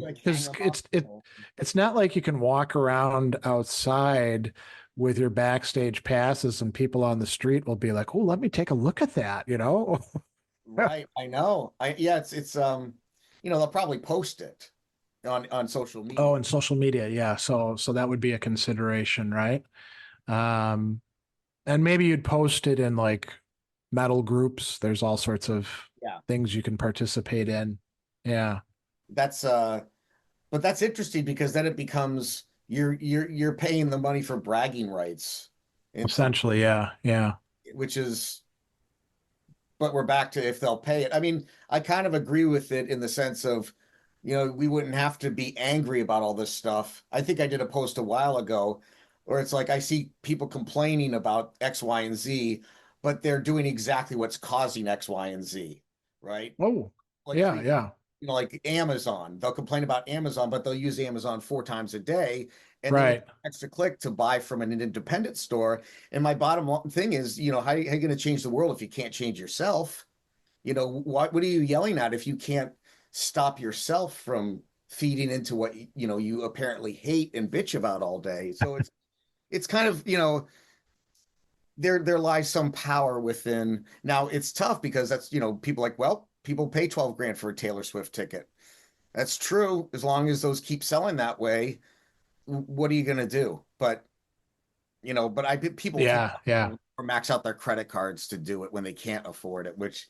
like hang Because them up. it's not like you can walk around outside with your backstage passes and people on the street will be like, oh, let me take a look at that. Right, I know. Yeah, they'll probably post it on social Oh, media. and social media, yeah. So that would be a consideration, right? Um, and maybe you'd post it in like metal groups. There's all sorts of Yeah. things you can participate in. Yeah, That's but that's interesting because then it becomes you're paying the money for bragging rights in some, essentially, yeah, yeah, which is, but we're back to if they'll pay it. I mean, I kind of agree with it in the sense of, we wouldn't have to be angry about all this stuff. I think I did a post a while ago where it's like I see people complaining about X, Y, and Z, but they're doing exactly what's causing X, Y, and Z, right? oh, Like yeah, free, yeah, like Amazon. They'll complain about Amazon, but they'll use Amazon 4 times a day, and then right. extra click to buy from an independent store. And my bottom thing is, how are you going to change the world if you can't change yourself? What are you yelling at if you can't stop yourself from feeding into what you apparently hate and bitch about all day? So it's kind of, there lies some power within. Now it's tough because that's, people like, well, people pay 12 grand for a Taylor Swift ticket. That's true. As long as those keep selling that way, what are you going to do? But people take Yeah, yeah, or max out their credit cards to do it when they can't afford it, which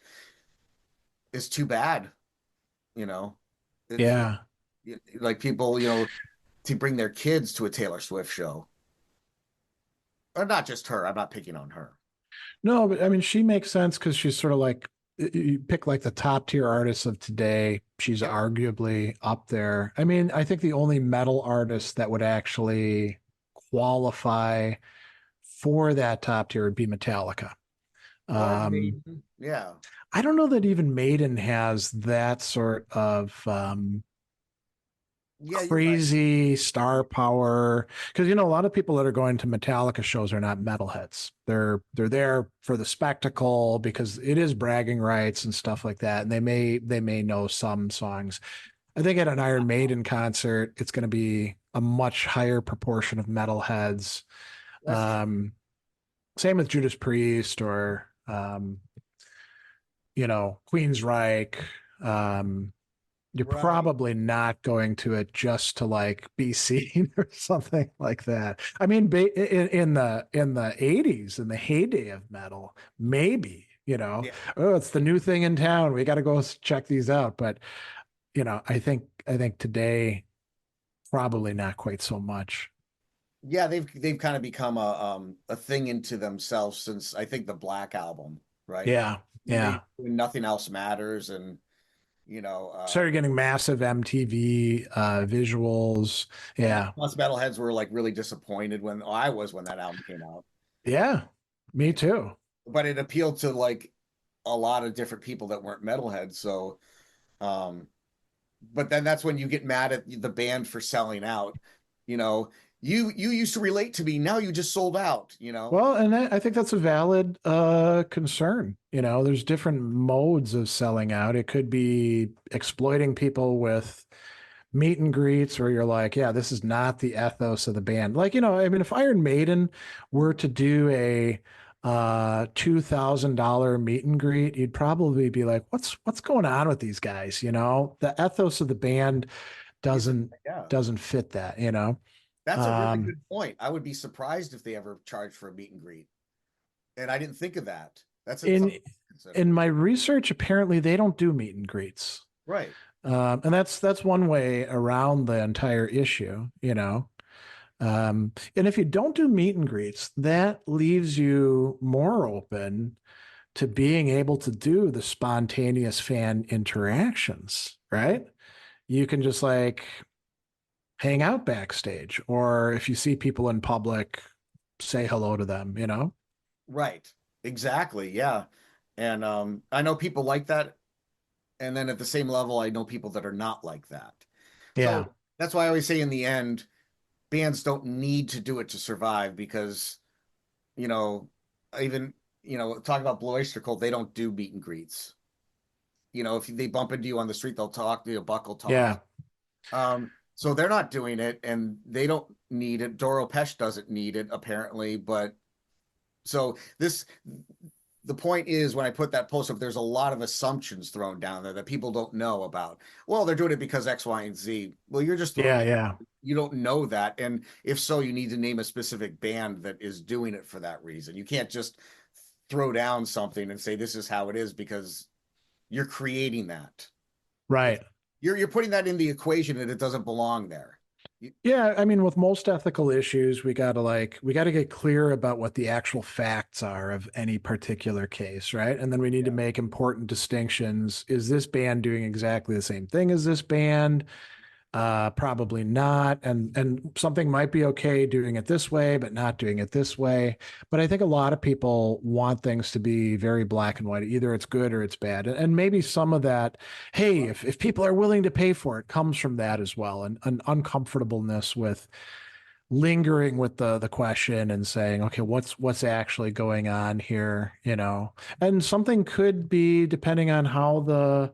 is too bad. You know, it, yeah. like people, to bring their kids to a Taylor Swift show, or not just her. I'm not picking on her. No, but I mean, she makes sense because she's sort of like you pick like the top tier artists of today. She's Yep. arguably up there. I mean, I think the only metal artist that would actually qualify for that top tier would be Metallica. Or Um, Maiden. Yeah. I don't know that even Maiden has that sort of Yeah, you're right. crazy star power because a lot of people that are going to Metallica shows are not metalheads. They're there for the spectacle because it is bragging rights and stuff like that, and they may know some songs. I think at an Iron Maiden concert, it's going to be a much higher proportion of metalheads. That's true. Um, Same with Judas Priest or Queensryche. Um, you're Right. probably not going to it just to like be seen or something like that. I mean, in the 80s, in the heyday of metal, maybe, Yeah. oh, it's the new thing in town. We got to go check these out. But, I think today probably not quite so much. Yeah, they've kind of become a thing into themselves since I think the Black Album, right? Yeah, They yeah. when nothing else matters, and you know, Started getting massive MTV visuals. and Yeah, us metalheads were like really disappointed when I was when that album came out. yeah. Me You know, too. but it appealed to like a lot of different people that weren't metalheads. So, um, but then that's when you get mad at the band for selling out. You know, you used to relate to me, now you just sold out. Well, and I think that's a valid concern. There's different modes of selling out. It could be exploiting people with meet and greets where you're like, yeah, this is not the ethos of the band. Like, I mean, if Iron Maiden were to do a $2,000 meet and greet, you'd probably be like, what's going on with these guys? The ethos of the band Is it? doesn't Yeah. doesn't fit that. That's a really Um, good point. I would be surprised if they ever charged for a meet and greet. And I didn't think of that. That's in something to consider. in my research, apparently they don't do meet and greets. Right. And that's one way around the entire issue. And if you don't do meet and greets, that leaves you more open to being able to do the spontaneous fan interactions, right? You can just like hang out backstage, or if you see people in public, say hello to them. Right. Exactly. Yeah. And I know people like that. And then at the same level, I know people that are not like that. Yeah. So that's why I always say in the end, bands don't need to do it to survive because, you know, even, talk about Blue Oyster Cult, they don't do meet and greets. If they bump into you on the street, they'll talk to you, buckle talk. Yeah. So they're not doing it and they don't need it. Doro Pesh doesn't need it, apparently. But so the point is when I put that post up, there's a lot of assumptions thrown down there that people don't know about. Well, they're doing it because X, Y, and Z. Well, you're just throwing Yeah. it. Yeah. You don't know that. And if so, you need to name a specific band that is doing it for that reason. You can't just throw down something and say this is how it is because you're creating that. It's Right. you're putting that in the equation and it doesn't belong there. You- Yeah, I mean, with most ethical issues, we gotta get clear about what the actual facts are of any particular case, right? And then we need to yeah. make important distinctions. Is this band doing exactly the same thing as this band? Probably not. And something might be okay doing it this way, but not doing it this way. But I think a lot of people want things to be very black and white. Either it's good or it's bad. And maybe some of that, hey, if people are willing to pay for it, comes from that as well. And an uncomfortableness with lingering with the question and saying, okay, what's actually going on here? And something could be depending on how the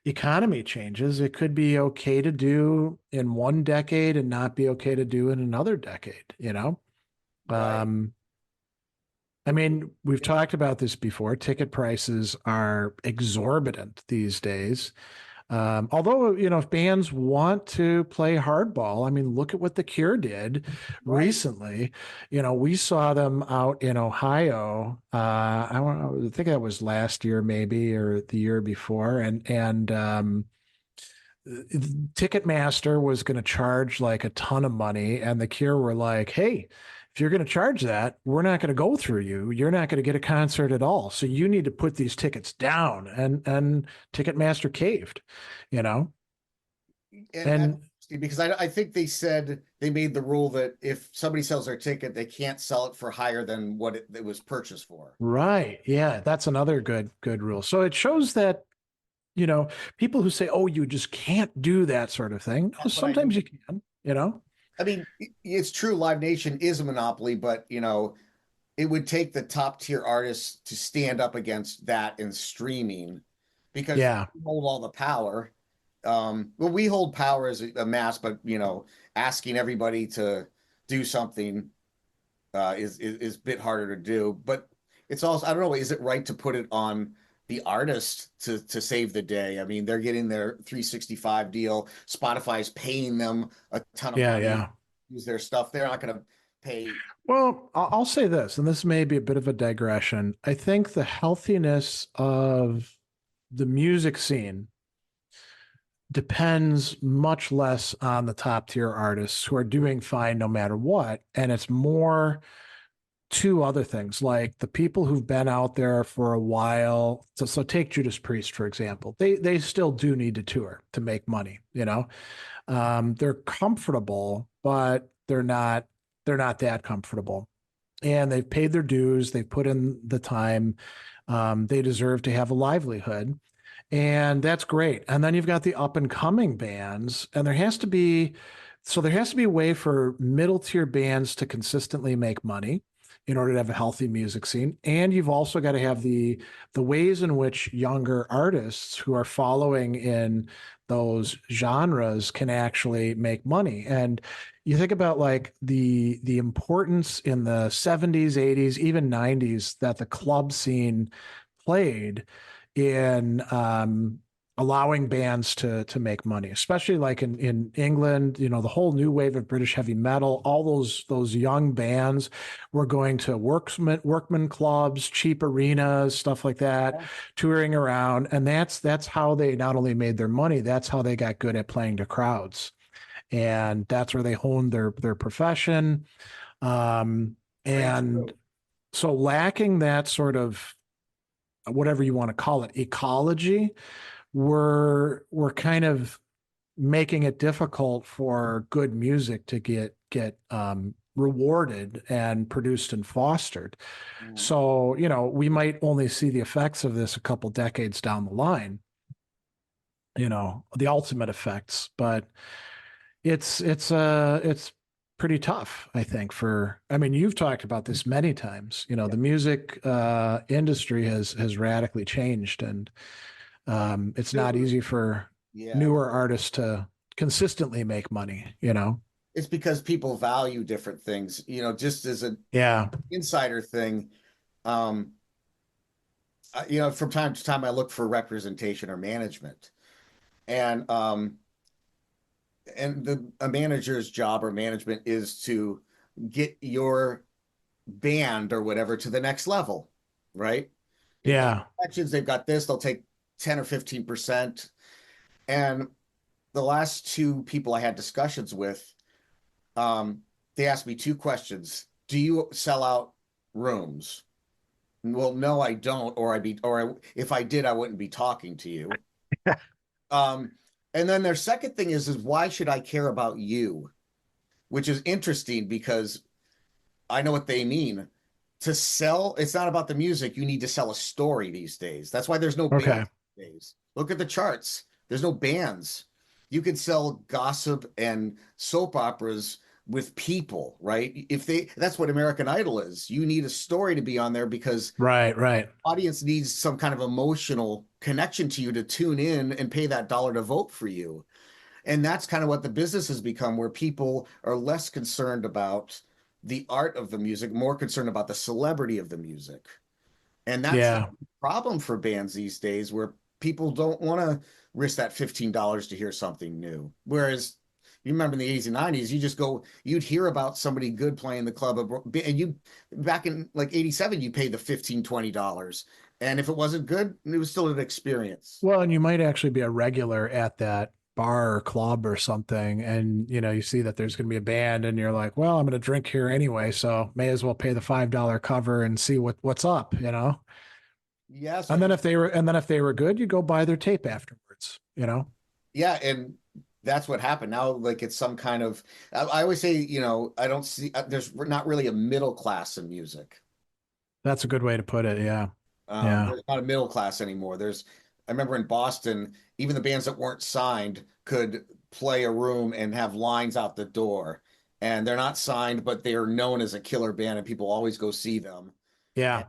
economy changes. It could be okay to do in one decade and not be okay to do in another decade. Right. Um, I mean, we've talked about this before. Ticket prices are exorbitant these days. Although, if bands want to play hardball, I mean, look at what The Cure did Right. recently. We saw them out in Ohio. I don't know, I think that was last year, maybe, or the year before, and Ticketmaster was going to charge like a ton of money, and The Cure were like, "Hey, if you're going to charge that, we're not going to go through you. You're not going to get a concert at all. So you need to put these tickets down." And Ticketmaster caved, you know. And that's And interesting because I think they said they made the rule that if somebody sells their ticket, they can't sell it for higher than what it was purchased for. right, yeah, that's another good rule. So it shows that, people who say, "Oh, you just can't do that sort of thing." No, That's what I sometimes you mean. can. I mean, it's true, Live Nation is a monopoly, but it would take the top tier artists to stand up against that in streaming because Yeah, we hold all the power. Well, we hold power as a mass, but asking everybody to do something is a bit harder to do. But it's also, I don't know, is it right to put it on the artist to save the day? I mean, they're getting their 365 deal. Spotify's paying them a ton of yeah, money yeah. to use their stuff. They're not going to pay. Well, I'll say this, and this may be a bit of a digression. I think the healthiness of the music scene depends much less on the top tier artists who are doing fine no matter what. And it's more to other things like the people who've been out there for a while. So take Judas Priest, for example. They still do need to tour to make money. They're comfortable, but they're not that comfortable. And they've paid their dues, they've put in the time. They deserve to have a livelihood. And that's great. And then you've got the up and coming bands, and there has to be a way for middle tier bands to consistently make money in order to have a healthy music scene. And you've also got to have the ways in which younger artists who are following in those genres can actually make money. And you think about like the importance in the 70s, 80s, even 90s that the club scene played in allowing bands to make money, especially like in England. The whole new wave of British heavy metal. All those young bands were going to workman clubs, cheap arenas, stuff like that, touring around, and that's how they not only made their money, that's how they got good at playing to crowds, and that's where they honed their profession. Um, Very and true. so lacking that sort of whatever you want to call it, ecology, we're kind of making it difficult for good music to get rewarded and produced and fostered. Mhm. So, we might only see the effects of this a couple decades down the line, the ultimate effects, but it's pretty tough, I think, I mean, you've talked about this many times. Yeah. The music industry has radically changed, and it's not Dude, easy for yeah. newer artists to consistently make money. It's because people value different things. Just as an Yeah. insider thing, um, from time to time I look for representation or management. And a manager's job or management is to get your band or whatever to the next level, right? They've got Yeah. connections, they've got this, they'll take 10 or 15%. And the last two people I had discussions with, um, they asked me two questions. Do you sell out rooms? Well, no, I don't, if I did, I wouldn't be talking to you. Um, and then their second thing is why should I care about you? Which is interesting because I know what they mean. To sell, it's not about the music. You need to sell a story these days. That's why there's no Okay. bands these days. Look at the charts. There's no bands. You could sell gossip and soap operas with people, right? That's what American Idol is. You need a story to be on there because Right, right. audience needs some kind of emotional connection to you to tune in and pay that dollar to vote for you. And that's kind of what the business has become, where people are less concerned about the art of the music, more concerned about the celebrity of the music. And that's a Yeah. problem for bands these days where people don't want to risk that $15 to hear something new. Whereas you remember in the 80s and 90s, you just go, you'd hear about somebody good playing the club, and you back in like 87, you paid the 15, $20. And if it wasn't good, it was still an experience. Well, and you might actually be a regular at that bar or club or something, and you see that there's going to be a band, and you're like, well, I'm going to drink here anyway, so may as well pay the $5 cover and see what's up. Yeah, so And if then you, if they were good, you go buy their tape afterwards. yeah, and that's what happened. Now, like it's some kind of, I always say, I don't see, there's not really a middle class in music. That's a good way to put it. Yeah. Yeah. There's not a middle class anymore. I remember in Boston, even the bands that weren't signed could play a room and have lines out the door. And they're not signed, but they are known as a killer band, and people always go see them. And Yeah.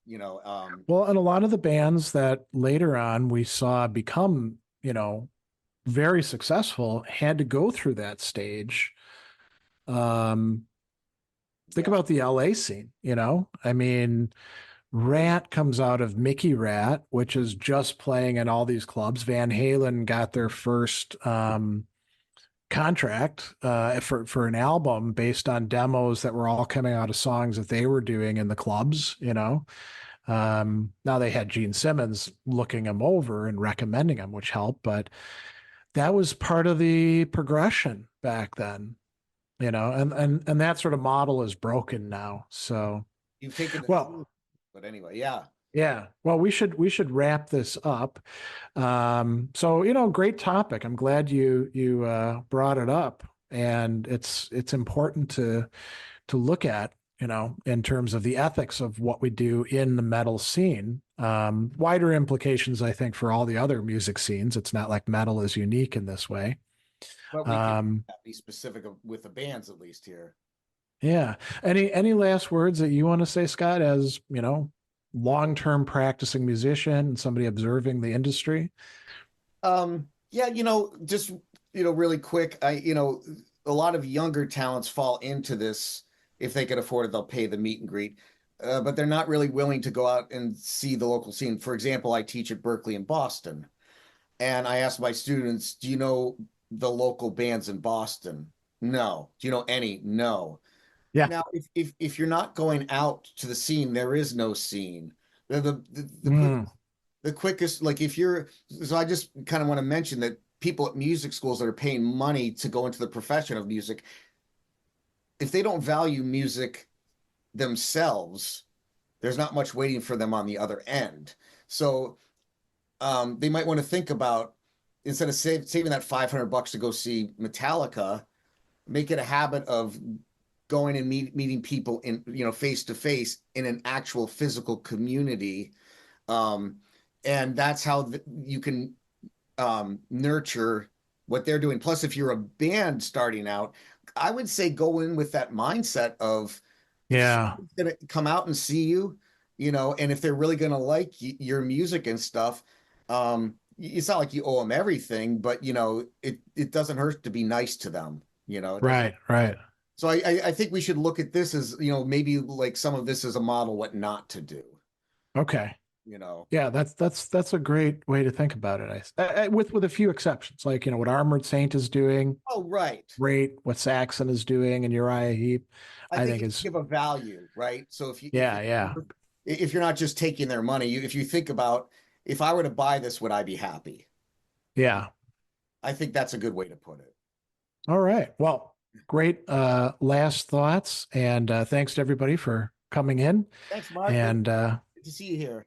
you know, Well, and a lot of the bands that later on we saw become, very successful had to go through that stage. Um, think yeah, about the LA scene. I mean, Rat comes out of Mickey Rat, which is just playing in all these clubs. Van Halen got their first contract for an album based on demos that were all coming out of songs that they were doing in the clubs. Now they had Gene Simmons looking them over and recommending them, which helped, but that was part of the progression back then. And that sort of model is broken now. So, you've taken the well, field. But anyway, yeah. yeah. Well, we should wrap this up. So, great topic. I'm glad you brought it up, and it's important to look at, in terms of the ethics of what we do in the metal scene. Wider implications, I think, for all the other music scenes. It's not like metal is unique in this way. But we can Um, be specific with the bands at least here. yeah. Any last words that you want to say, Scott, as, long-term practicing musician and somebody observing the industry? Yeah, just really quick, a lot of younger talents fall into this. If they can afford it, they'll pay the meet and greet. But they're not really willing to go out and see the local scene. For example, I teach at Berkeley in Boston, and I ask my students, do you know the local bands in Boston? No. Do you know any? No. Yeah. Now, if you're not going out to the scene, there is no scene. The quick Mm, the quickest, like if you're, so I just kind of want to mention that people at music schools that are paying money to go into the profession of music, if they don't value music themselves, there's not much waiting for them on the other end. So they might want to think about, instead of saving that $500 to go see Metallica, make it a habit of going and meeting people in, face to face in an actual physical community. Um, and that's how you can nurture what they're doing. Plus, if you're a band starting out, I would say go in with that mindset of, if yeah. someone's going to come out and see you, and if they're really going to like your music and stuff, it's not like you owe them everything, but it doesn't hurt to be nice to them. It doesn't. Right. Right. So I think we should look at this as, maybe like some of this as a model, what not to do. Okay. You know. Yeah, that's a great way to think about it. With a few exceptions, like what Armored Saint is doing, Oh, right. great. What Saxon is doing and Uriah Heep, I I think think you is give a value, right? So yeah, yeah, if you're not just taking their money, if you think about, if I were to buy this, would I be happy? yeah. I think that's a good way to put it. All right. Well, great last thoughts, and thanks to everybody for coming in. Thanks, Mark. And Good to see you here.